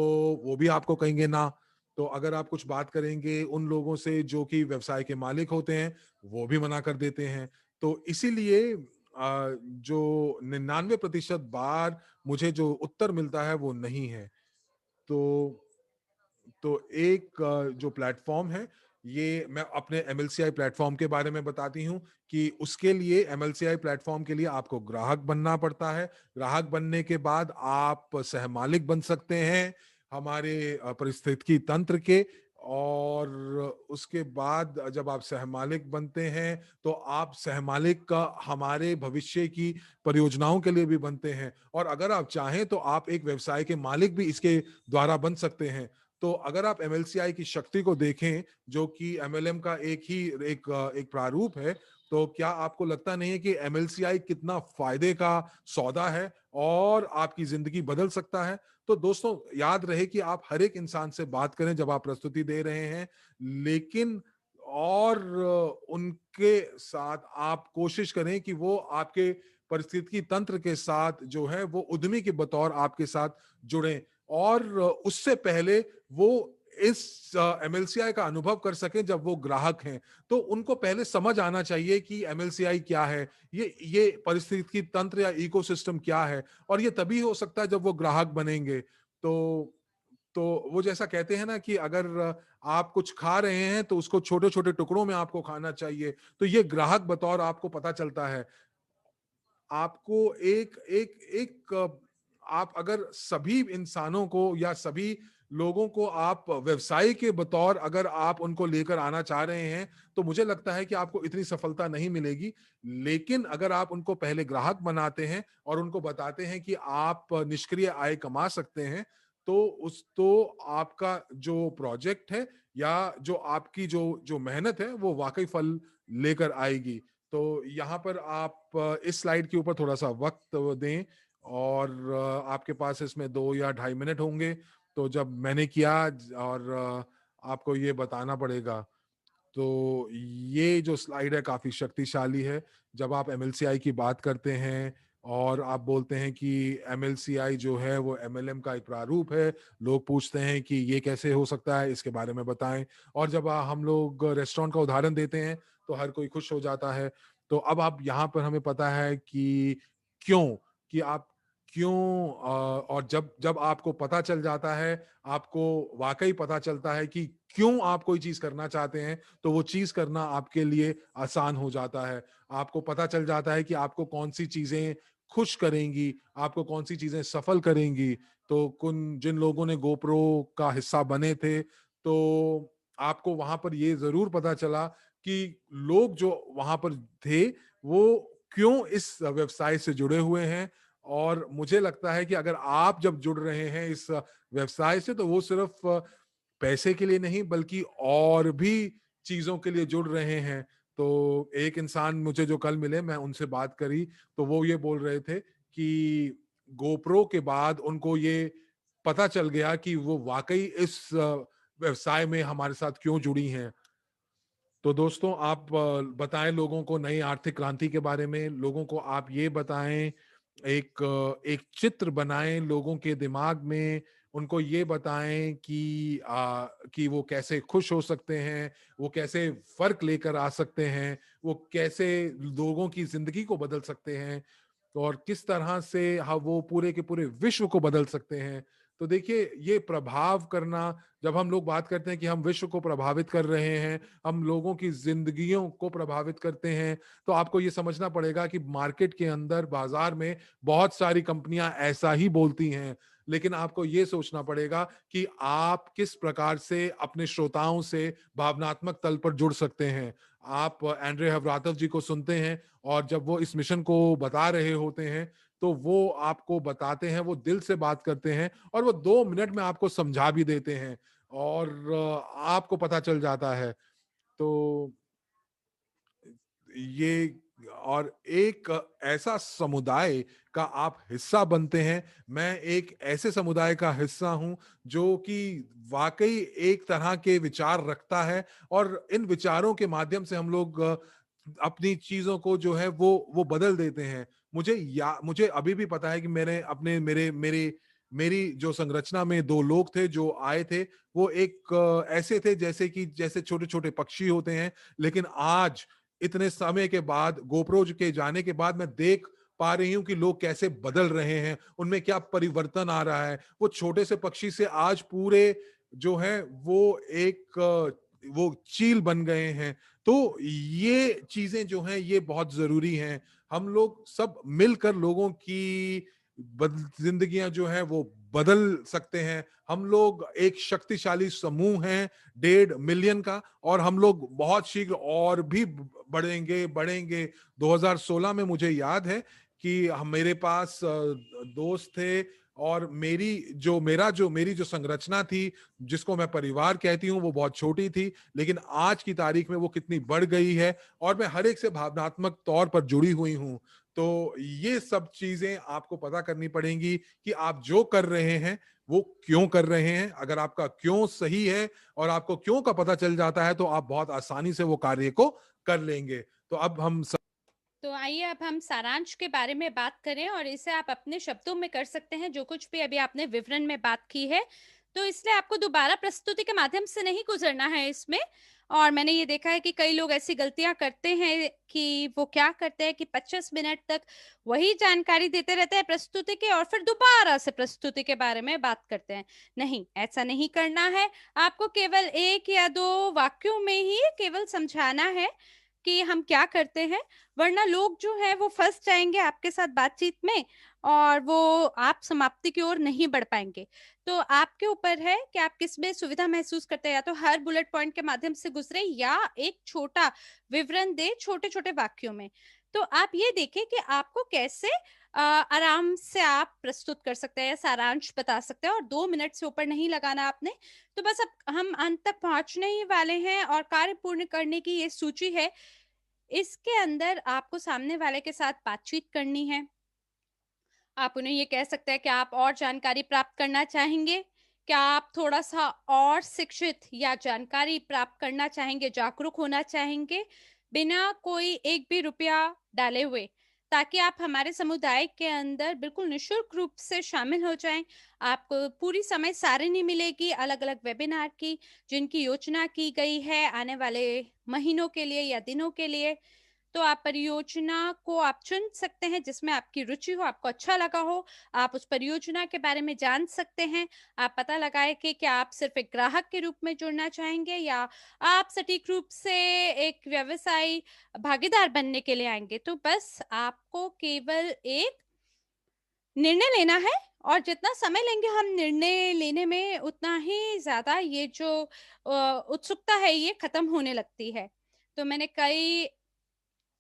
वो भी आपको कहेंगे ना। तो अगर आप कुछ बात करेंगे उन लोगों से जो कि व्यवसाय के मालिक होते हैं, वो भी मना कर देते हैं। तो इसीलिए जो 99% बार मुझे जो उत्तर मिलता है वो नहीं है। तो एक जो प्लेटफॉर्म है, ये मैं अपने एमएलसीआई प्लेटफॉर्म के बारे में बताती हूँ कि उसके लिए, एमएलसीआई प्लेटफॉर्म के लिए आपको ग्राहक बनना पड़ता है। ग्राहक बनने के बाद आप सहमालिक बन सकते हैं हमारे पारिस्थितिकी तंत्र के। और उसके बाद जब आप सहमालिक बनते हैं, तो आप सहमालिक का हमारे भविष्य की परियोजनाओं के लिए भी बनते हैं। और अगर आप चाहें तो आप एक व्यवसाय के मालिक भी इसके द्वारा बन सकते हैं। तो अगर आप एमएलसीआई की शक्ति को देखें, जो कि एमएलएम का एक प्रारूप है, तो क्या आपको लगता नहीं है कि एमएलसीआई कितना फायदे का सौदा है और आपकी जिंदगी बदल सकता है? तो दोस्तों, याद रहे कि आप हर एक इंसान से बात करें जब आप प्रस्तुति दे रहे हैं, लेकिन और उनके साथ आप कोशिश करें कि वो आपके परिस्थिति तंत्र के साथ जो है वो उद्यमी के बतौर आपके साथ जुड़ें। और उससे पहले वो इस एमएलसीआई का अनुभव कर सकें जब वो ग्राहक हैं, तो उनको पहले समझ आना चाहिए कि एमएलसीआई क्या है, ये परिस्थिति तंत्र या इकोसिस्टम क्या है। और ये तभी हो सकता है जब वो ग्राहक बनेंगे। तो वो जैसा कहते हैं ना कि अगर आप कुछ खा रहे हैं तो उसको छोटे छोटे टुकड़ों में आपको खाना चाहिए। तो ये ग्राहक बतौर आपको पता चलता है। आपको एक एक एक आप अगर सभी इंसानों को या सभी लोगों को आप व्यवसाय के बतौर अगर आप उनको लेकर आना चाह रहे हैं, तो मुझे लगता है कि आपको इतनी सफलता नहीं मिलेगी। लेकिन अगर आप उनको पहले ग्राहक बनाते हैं और उनको बताते हैं कि आप निष्क्रिय आय कमा सकते हैं, तो आपका जो प्रोजेक्ट है या जो आपकी जो जो मेहनत है वो वाकई फल लेकर आएगी। तो यहाँ पर आप इस स्लाइड के ऊपर थोड़ा सा वक्त दें, और आपके पास इसमें 2 या ढाई मिनट होंगे। तो जब मैंने किया और आपको ये बताना पड़ेगा, तो ये जो स्लाइड है काफी शक्तिशाली है। जब आप एमएलसीआई की बात करते हैं और आप बोलते हैं कि एमएलसीआई जो है वो एमएलएम का एक प्रारूप है, लोग पूछते हैं कि ये कैसे हो सकता है, इसके बारे में बताएं। और जब हम लोग रेस्टोरेंट का उदाहरण देते हैं तो हर कोई खुश हो जाता है। तो अब आप यहाँ पर हमें पता है कि क्यों, कि आप क्यों, और जब जब आपको पता चल जाता है, आपको वाकई पता चलता है कि क्यों आप कोई चीज करना चाहते हैं, तो वो चीज करना आपके लिए आसान हो जाता है। आपको पता चल जाता है कि आपको कौन सी चीजें खुश करेंगी, आपको कौन सी चीजें सफल करेंगी। तो जिन लोगों ने गोप्रो का हिस्सा बने थे, तो आपको वहां पर ये जरूर पता चला कि लोग जो वहां पर थे वो क्यों इस व्यवसाय से जुड़े हुए हैं। और मुझे लगता है कि अगर आप जब जुड़ रहे हैं इस व्यवसाय से, तो वो सिर्फ पैसे के लिए नहीं बल्कि और भी चीजों के लिए जुड़ रहे हैं। तो एक इंसान मुझे जो कल मिले, मैं उनसे बात करी, तो वो ये बोल रहे थे कि गोप्रो के बाद उनको ये पता चल गया कि वो वाकई इस व्यवसाय में हमारे साथ क्यों जुड़ी हैं। तो दोस्तों, आप बताएं लोगों को नई आर्थिक क्रांति के बारे में, लोगों को आप ये बताएं, एक चित्र बनाएं लोगों के दिमाग में, उनको ये बताएं कि वो कैसे खुश हो सकते हैं, वो कैसे फर्क लेकर आ सकते हैं, वो कैसे लोगों की जिंदगी को बदल सकते हैं, और किस तरह से वो पूरे के पूरे विश्व को बदल सकते हैं। तो देखिए, ये प्रभाव करना, जब हम लोग बात करते हैं कि हम विश्व को प्रभावित कर रहे हैं, हम लोगों की जिंदगियों को प्रभावित करते हैं, तो आपको ये समझना पड़ेगा कि मार्केट के अंदर, बाजार में बहुत सारी कंपनियां ऐसा ही बोलती हैं। लेकिन आपको ये सोचना पड़ेगा कि आप किस प्रकार से अपने श्रोताओं से भावनात्मक तल पर जुड़ सकते हैं। आप एंड्रे हवरातव जी को सुनते हैं और जब वो इस मिशन को बता रहे होते हैं, तो वो आपको बताते हैं, वो दिल से बात करते हैं और वो 2 मिनट में आपको समझा भी देते हैं और आपको पता चल जाता है। तो ये और एक ऐसा समुदाय का आप हिस्सा बनते हैं। मैं एक ऐसे समुदाय का हिस्सा हूं जो कि वाकई एक तरह के विचार रखता है और इन विचारों के माध्यम से हम लोग अपनी चीजों को जो है वो बदल देते हैं। मुझे अभी भी पता है कि मैंने अपने मेरे मेरे मेरी जो संरचना में 2 लोग थे जो आए थे, वो एक ऐसे थे जैसे छोटे-छोटे पक्षी होते हैं, लेकिन आज इतने समय के बाद गोप्रो के जाने के बाद मैं देख पा रही हूँ कि लोग कैसे बदल रहे हैं, उनमें क्या परिवर्तन आ रहा है। वो छोटे से पक्षी से आज पूरे जो है वो एक वो चील बन गए हैं। तो ये चीजें जो हैं ये बहुत ज़रूरी हैं। हम लोग सब मिलकर लोगों की ज़िंदगियाँ जो हैं वो बदल सकते हैं। हम लोग एक शक्तिशाली समूह हैं, 1.5 मिलियन का, और हम लोग बहुत शीघ्र और भी बढ़ेंगे। 2016 में मुझे याद है कि मेरे पास दोस्त थे और मेरी जो संरचना थी, जिसको मैं परिवार कहती हूँ, वो बहुत छोटी थी, लेकिन आज की तारीख में वो कितनी बढ़ गई है और मैं हर एक से भावनात्मक तौर पर जुड़ी हुई हूँ। तो ये सब चीजें आपको पता करनी पड़ेंगी कि आप जो कर रहे हैं वो क्यों कर रहे हैं। अगर आपका क्यों सही है और आपको क्यों का पता चल जाता है, तो आप बहुत आसानी से वो कार्य को कर लेंगे। तो अब हम तो आइए अब हम सारांश के बारे में बात करें और इसे आप अपने शब्दों में कर सकते हैं, जो कुछ भी अभी आपने विवरण में बात की है। तो इसलिए आपको दोबारा प्रस्तुति के माध्यम से नहीं गुजरना है इसमें। और मैंने ये देखा है कि कई लोग ऐसी गलतियां करते हैं कि वो क्या करते हैं कि 25 मिनट तक वही जानकारी देते रहते हैं प्रस्तुति के और फिर दोबारा से प्रस्तुति के बारे में बात करते हैं। नहीं, ऐसा नहीं करना है। आपको केवल 1 या 2 वाक्यों में ही केवल समझाना है कि हम क्या करते हैं, वरना लोग जो है वो फंस जाएंगे आपके साथ बातचीत में और वो आप समाप्ति की ओर नहीं बढ़ पाएंगे। तो आपके ऊपर है कि आप किस में सुविधा महसूस करते हैं, या तो हर बुलेट पॉइंट के माध्यम से गुजरे या एक छोटा विवरण दे छोटे छोटे वाक्यों में। तो आप ये देखें कि आपको कैसे आराम से आप प्रस्तुत कर सकते हैं या सारांश बता सकते हैं, और 2 मिनट से ऊपर नहीं लगाना आपने। तो बस अब हम अंत तक पहुंचने ही वाले हैं और कार्य पूर्ण करने की ये सूची है। इसके अंदर आपको सामने वाले के साथ बातचीत करनी है। आप उन्हें ये कह सकते हैं कि आप और जानकारी प्राप्त करना चाहेंगे। क्या आप थोड़ा-सा और शिक्षित या जानकारी प्राप्त करना चाहेंगे, जागरूक होना चाहेंगे, बिना कोई एक भी रुपया डाले हुए, ताकि आप हमारे समुदाय के अंदर बिल्कुल निःशुल्क रूप से शामिल हो जाएँ। आपको पूरी समय सारिणी मिलेगी अलग-अलग वेबिनार की, जिनकी योजना की गई है आने वाले महीनों के लिए या दिनों के लिए। तो आप परियोजना को आप चुन सकते हैं जिसमें आपकी रुचि हो, आपको अच्छा लगा हो। आप उस परियोजना के बारे में जान सकते हैं। आप पता लगाएँ कि क्या आप सिर्फ़ एक ग्राहक के रूप में जुड़ना चाहेंगे, या आप सटीक रूप से एक व्यवसायी भागीदार बनने के लिए आएँगे। तो बस आपको केवल एक निर्णय लेना है, और जितना समय लेंगे हम निर्णय लेने में, उतना ही ज़्यादा ये जो उत्सुकता है ये खत्म होने लगती है। तो मैंने कई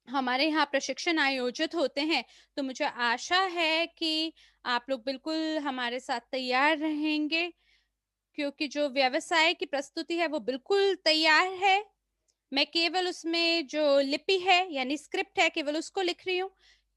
हमारे यहाँ प्रशिक्षण आयोजित होते हैं, तो मुझे आशा है कि आप लोग बिल्कुल हमारे साथ तैयार रहेंगे, क्योंकि जो व्यवसाय की प्रस्तुति है वो बिल्कुल तैयार है। मैं केवल उसमें जो लिपि है यानी स्क्रिप्ट है, केवल उसको लिख रही हूँ।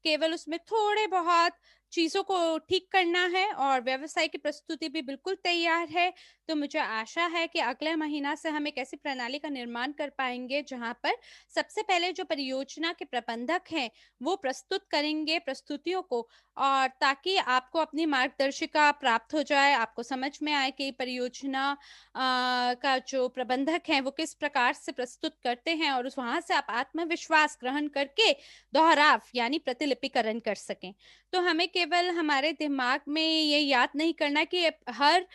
केवल उसमें थोड़े बहुत चीज़ों को ठीक करना है, और व्यवसाय की प्रस्तुति भी बिल्कुल तैयार है। तो मुझे आशा है कि अगले महीना से हम एक ऐसी प्रणाली का निर्माण कर पाएँगे जहाँ पर सबसे पहले जो परियोजना के प्रबंधक हैं, वो प्रस्तुत करेंगे प्रस्तुतियों को, और ताकि आपको अपनी मार्गदर्शिका प्राप्त हो जाए, आपको समझ में आए कि परियोजना का जो प्रबंधक हैं वो किस प्रकार से प्रस्तुत करते हैं, और उस वहां से आप आत्मविश्वास ग्रहण करके दोहराव यानी प्रतिलिपिकरण कर सकें। तो हमें केवल हमारे दिमाग में ये याद नहीं करना कि हर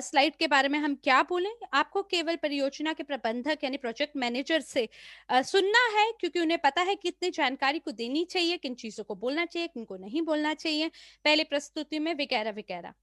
स्लाइड के बारे में हम क्या बोलें। आपको केवल परियोजना के प्रबंधक यानी प्रोजेक्ट मैनेजर से सुनना है, क्योंकि उन्हें पता है कितनी जानकारी को देनी चाहिए, किन चीजों को बोलना चाहिए, किनको नहीं बोलना चाहिए पहले प्रस्तुति में, वगैरह वगैरह।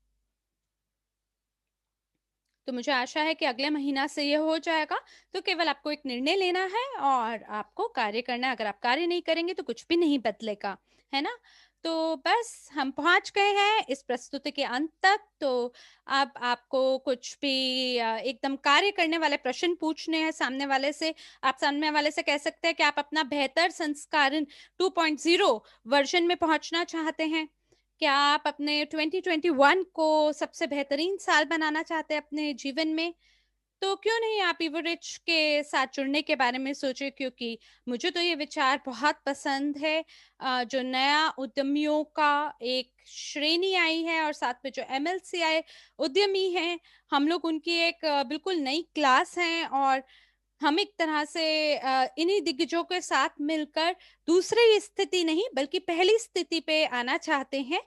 तो मुझे आशा है कि अगले महीना से ये हो जाएगा। तो केवल आपको एक निर्णय लेना है और आपको कार्य करना है। अगर आप कार्य नहीं करेंगे तो कुछ भी नहीं बदलेगा, है ना? तो बस हम पहुंच गए हैं इस प्रस्तुति के अंत तक। तो अब आपको कुछ भी एकदम कार्य करने वाले प्रश्न पूछने हैं सामने वाले से। आप सामने वाले से कह सकते हैं कि आप अपना बेहतर संस्करण 2.0 वर्जन में पहुंचना चाहते हैं। क्या आप अपने 2021 को सबसे बेहतरीन साल बनाना चाहते हैं अपने जीवन में? तो क्यों नहीं आप इवरिच के साथ जुड़ने के बारे में सोचे, क्योंकि मुझे तो ये विचार बहुत पसंद है। जो नया उद्यमियों का एक श्रेणी आई है और साथ में जो एमएलसीआई उद्यमी हैं, हम लोग उनकी एक बिल्कुल नई क्लास हैं और हम एक तरह से इन्हीं दिग्गजों के साथ मिलकर दूसरी स्थिति नहीं बल्कि पहली स्थिति पे आना चाहते हैं।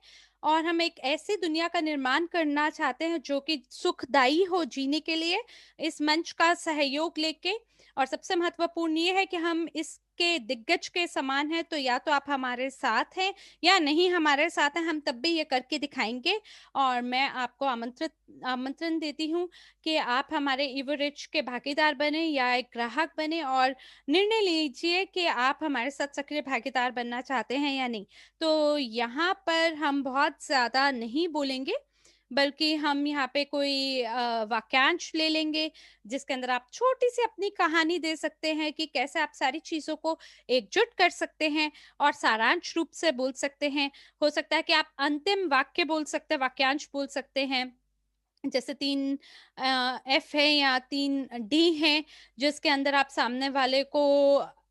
और हम एक ऐसी दुनिया का निर्माण करना चाहते हैं जो कि सुखदायी हो जीने के लिए, इस मंच का सहयोग लेके। और सबसे महत्वपूर्ण ये है कि हम इसके दिग्गज के समान हैं। तो या तो आप हमारे साथ हैं या नहीं हमारे साथ हैं, हम तब भी ये करके दिखाएंगे। और मैं आपको आमंत्रण देती हूँ कि आप हमारे इवरिच के भागीदार बने या एक ग्राहक बने और निर्णय लीजिए कि आप हमारे साथ सक्रिय भागीदार बनना चाहते हैं या नहीं। तो यहाँ पर हम बहुत ज्यादा नहीं बोलेंगे, बल्कि हम यहाँ पे कोई वाक्यांश ले लेंगे जिसके अंदर आप छोटी सी अपनी कहानी दे सकते हैं कि कैसे आप सारी चीजों को एकजुट कर सकते हैं और सारांश रूप से बोल सकते हैं। हो सकता है कि आप अंतिम वाक्य बोल सकते हैं, वाक्यांश बोल सकते हैं। जैसे 3 एफ है या 3 डी है, जिसके अंदर आप सामने वाले को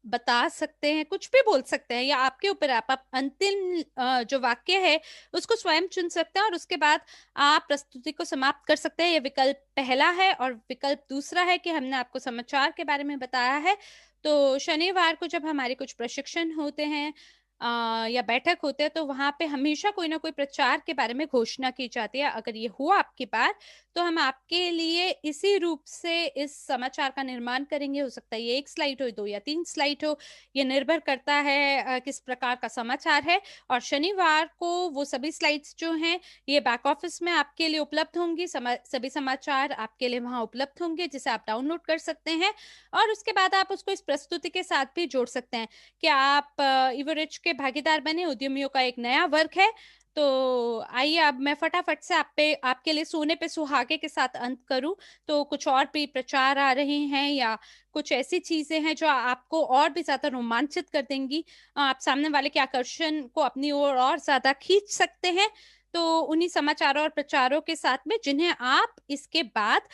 बता सकते हैं, कुछ भी बोल सकते हैं, या आपके ऊपर है। आप अंतिम जो वाक्य है उसको स्वयं चुन सकते हैं और उसके बाद आप प्रस्तुति को समाप्त कर सकते हैं। ये विकल्प पहला है। और विकल्प दूसरा है कि हमने आपको समाचार के बारे में बताया है। तो शनिवार को जब हमारे कुछ प्रशिक्षण होते हैं या बैठक होते हैं, तो वहां पे हमेशा कोई ना कोई प्रचार के बारे में घोषणा की जाती है। अगर ये हुआ आपकी बार, तो हम आपके लिए इसी रूप से इस समाचार का निर्माण करेंगे। हो सकता है ये 1 स्लाइड हो, 2 या 3 स्लाइड हो, ये निर्भर करता है किस प्रकार का समाचार है। और शनिवार को वो सभी स्लाइड्स जो हैं ये बैक ऑफिस में आपके लिए उपलब्ध होंगी। सभी समाचार आपके लिए वहां उपलब्ध होंगे जिसे आप डाउनलोड कर सकते हैं। और उसके बाद आप उसको इस प्रस्तुति के साथ भी जोड़ सकते हैं कि आप इवरिच के भागीदार बने। उद्यमियों का एक नया वर्ग है। तो आइए अब मैं फटाफट से आपके लिए सोने पे सुहागे के साथ अंत करूं। तो कुछ और भी प्रचार आ रहे हैं या कुछ ऐसी चीजें हैं जो आपको और भी ज्यादा रोमांचित कर देंगी, आप सामने वाले के आकर्षण को अपनी ओर और ज्यादा खींच सकते हैं। तो उन्हीं समाचारों और प्रचारों के साथ में जिन्हें आप इसके बाद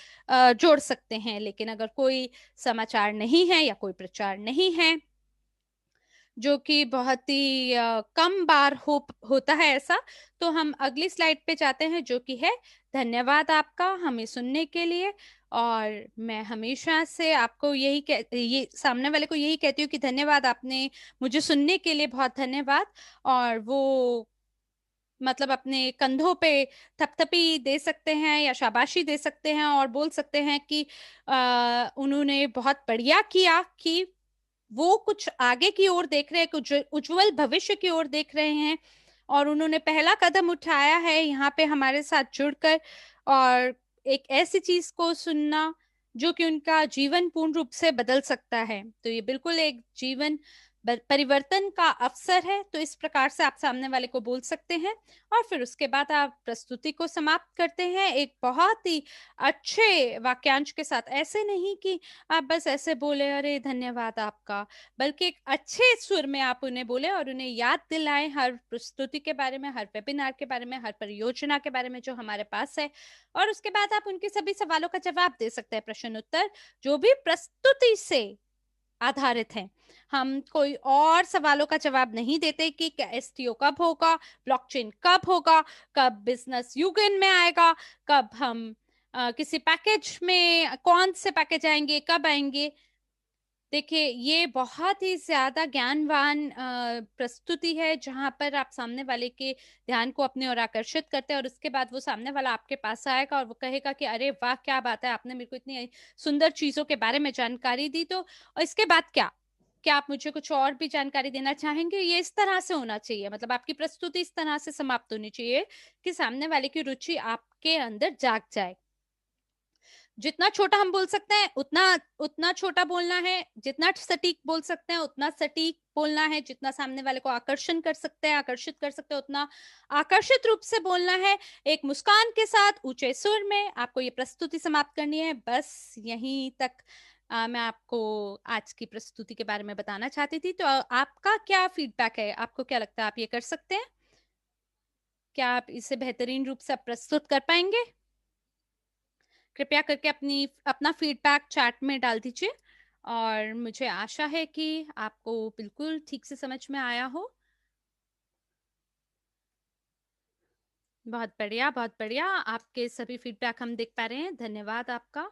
जोड़ सकते हैं। लेकिन अगर कोई समाचार नहीं है या कोई प्रचार नहीं है, जो कि बहुत ही कम बार होता है ऐसा, तो हम अगली स्लाइड पे जाते हैं, जो कि है धन्यवाद आपका हमें सुनने के लिए। और मैं हमेशा से आपको ये सामने वाले को यही कहती हूँ कि धन्यवाद, आपने मुझे सुनने के लिए बहुत धन्यवाद। और वो मतलब अपने कंधों पे थपथपी दे सकते हैं या शाबाशी दे सकते हैं और बोल सकते हैं कि उन्होंने बहुत बढ़िया किया, कि वो कुछ आगे की ओर देख रहे हैं, कुछ उज्जवल भविष्य की ओर देख रहे हैं और उन्होंने पहला कदम उठाया है यहाँ पे हमारे साथ जुड़कर। और एक ऐसी चीज को सुनना जो कि उनका जीवन पूर्ण रूप से बदल सकता है। तो ये बिल्कुल एक जीवन परिवर्तन का अवसर है। तो इस प्रकार से आप सामने वाले को बोल सकते हैं और फिर उसके बाद आप प्रस्तुति को समाप्त करते हैं एक बहुत ही अच्छे वाक्यांश के साथ। ऐसे नहीं कि आप बस ऐसे बोले अरे धन्यवाद आपका, बल्कि एक अच्छे सुर में आप उन्हें बोले और उन्हें याद दिलाएं हर प्रस्तुति के बारे में, हर वेबिनार के बारे में, हर परियोजना के बारे में जो हमारे पास है। और उसके बाद आप उनके सभी सवालों का जवाब दे सकते हैं, प्रश्न उत्तर जो भी प्रस्तुति से आधारित हैं। हम कोई और सवालों का जवाब नहीं देते कि क्या एसटीओ कब होगा, ब्लॉकचेन कब होगा, कब बिजनेस युगन में आएगा, कब हम किसी पैकेज में कौन से पैकेज आएंगे, कब आएंगे। देखिए ये बहुत ही ज्यादा ज्ञानवान प्रस्तुति है जहां पर आप सामने वाले के ध्यान को अपनी ओर आकर्षित करते हैं और उसके बाद वो सामने वाला आपके पास आएगा और वो कहेगा कि अरे वाह क्या बात है, आपने मेरे को इतनी सुंदर चीजों के बारे में जानकारी दी। तो और इसके बाद क्या क्या आप मुझे कुछ और भी जानकारी देना चाहेंगे? ये इस तरह से होना चाहिए, मतलब आपकी प्रस्तुति इस तरह से समाप्त होनी चाहिए कि सामने वाले की रुचि आपके अंदर जाग जाए। जितना छोटा हम बोल सकते हैं उतना उतना छोटा बोलना है, जितना सटीक बोल सकते हैं उतना सटीक बोलना है, जितना सामने वाले को आकर्षण कर सकते हैं, आकर्षित कर सकते हैं, उतना आकर्षित रूप से बोलना है। एक मुस्कान के साथ ऊंचे सुर में आपको ये प्रस्तुति समाप्त करनी है। बस यहीं तक मैं आपको आज की प्रस्तुति के बारे में बताना चाहती थी। तो आपका क्या फीडबैक है? आपको क्या लगता है, आप ये कर सकते हैं? क्या आप इसे बेहतरीन रूप से प्रस्तुत कर पाएंगे? कृपया करके अपना फीडबैक चैट में डाल दीजिए, और मुझे आशा है कि आपको बिल्कुल ठीक से समझ में आया हो। बहुत बढ़िया, बहुत बढ़िया। आपके सभी फीडबैक हम देख पा रहे हैं, धन्यवाद आपका।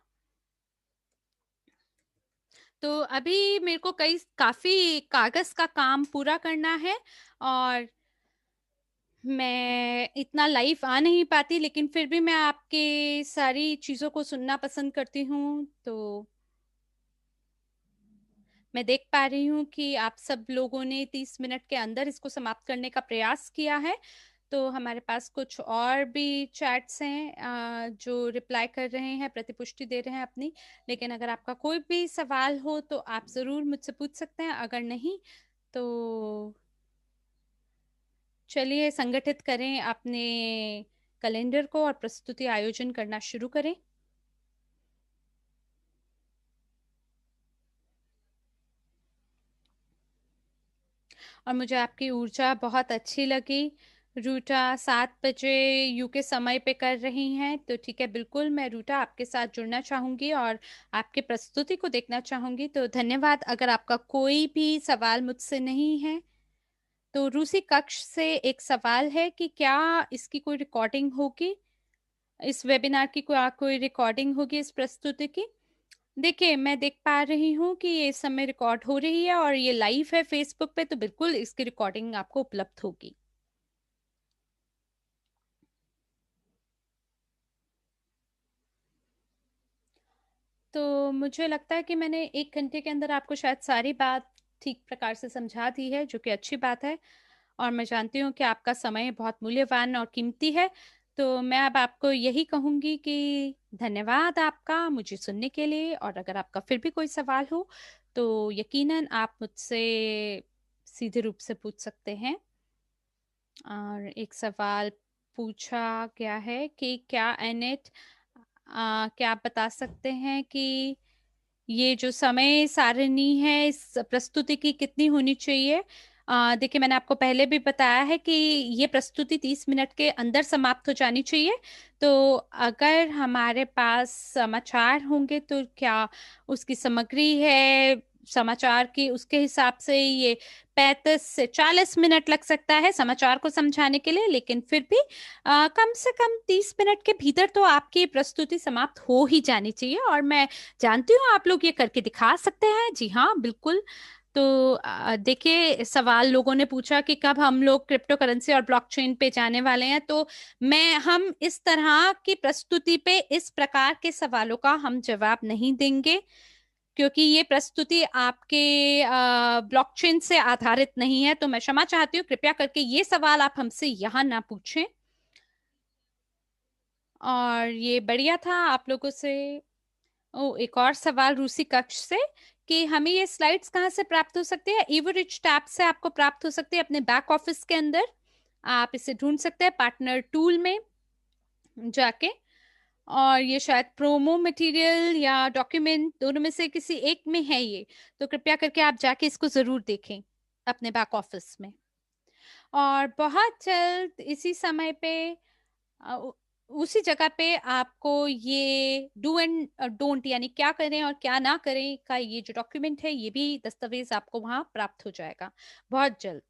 तो अभी मेरे को काफी कागज का काम पूरा करना है, और मैं इतना लाइव आ नहीं पाती, लेकिन फिर भी मैं आपके सारी चीजों को सुनना पसंद करती हूँ। तो मैं देख पा रही हूँ कि आप सब लोगों ने 30 मिनट के अंदर इसको समाप्त करने का प्रयास किया है। तो हमारे पास कुछ और भी चैट्स हैं जो रिप्लाई कर रहे हैं, प्रतिपुष्टि दे रहे हैं अपनी। लेकिन अगर आपका कोई भी सवाल हो तो आप जरूर मुझसे पूछ सकते हैं, अगर नहीं तो चलिए संगठित करें अपने कैलेंडर को और प्रस्तुति आयोजन करना शुरू करें। और मुझे आपकी ऊर्जा बहुत अच्छी लगी। रूटा 7 बजे यूके समय पे कर रही हैं, तो ठीक है, बिल्कुल मैं रूटा आपके साथ जुड़ना चाहूंगी और आपकी प्रस्तुति को देखना चाहूंगी। तो धन्यवाद। अगर आपका कोई भी सवाल मुझसे नहीं है तो रूसी कक्ष से एक सवाल है कि क्या इसकी कोई रिकॉर्डिंग होगी, इस वेबिनार की कोई रिकॉर्डिंग होगी इस प्रस्तुति की? देखिए, मैं देख पा रही हूँ कि ये इस समय रिकॉर्ड हो रही है और ये लाइव है फेसबुक पे, तो बिल्कुल इसकी रिकॉर्डिंग आपको उपलब्ध होगी। तो मुझे लगता है कि मैंने 1 घंटे के अंदर आपको शायद सारी बात ठीक प्रकार से समझा दी है, जो कि अच्छी बात है। और मैं जानती हूँ कि आपका समय बहुत मूल्यवान और कीमती है। तो मैं अब आपको यही कहूंगी कि धन्यवाद आपका मुझे सुनने के लिए, और अगर आपका फिर भी कोई सवाल हो तो यकीनन आप मुझसे सीधे रूप से पूछ सकते हैं। और एक सवाल पूछा गया है कि क्या एनेट, क्या आप बता सकते हैं कि ये जो समय सारणी है इस प्रस्तुति की कितनी होनी चाहिए? देखिए, मैंने आपको पहले भी बताया है कि ये प्रस्तुति 30 मिनट के अंदर समाप्त हो जानी चाहिए। तो अगर हमारे पास समाचार होंगे तो क्या उसकी सामग्री है समाचार की, उसके हिसाब से ये 35 से 40 मिनट लग सकता है समाचार को समझाने के लिए। लेकिन फिर भी कम से कम 30 मिनट के भीतर तो आपकी प्रस्तुति समाप्त हो ही जानी चाहिए, और मैं जानती हूँ आप लोग ये करके दिखा सकते हैं। जी हाँ, बिल्कुल। तो देखिए, सवाल लोगों ने पूछा कि कब हम लोग क्रिप्टो करेंसी और ब्लॉकचेन पे जाने वाले हैं। तो हम इस तरह की प्रस्तुति पे इस प्रकार के सवालों का हम जवाब नहीं देंगे, क्योंकि ये प्रस्तुति आपके ब्लॉकचेन से आधारित नहीं है। तो मैं क्षमा चाहती हूँ, कृपया करके ये सवाल आप हमसे यहाँ ना पूछें। और ये बढ़िया था आप लोगों से। ओ, एक और सवाल रूसी कक्ष से कि हमें ये स्लाइड्स कहाँ से प्राप्त हो सकती है? इवोरिच टैब से आपको प्राप्त हो सकती है अपने बैक ऑफिस के अंदर। आप इसे ढूंढ सकते हैं पार्टनर टूल में जाके। और ये शायद प्रोमो मटेरियल या डॉक्यूमेंट दोनों में से किसी एक में है ये। तो कृपया करके आप जाके इसको जरूर देखें अपने बैक ऑफिस में। और बहुत जल्द इसी समय पे उसी जगह पे आपको ये डू एंड डोंट, यानी क्या करें और क्या ना करें का ये जो डॉक्यूमेंट है, ये भी दस्तावेज आपको वहां प्राप्त हो जाएगा बहुत जल्द।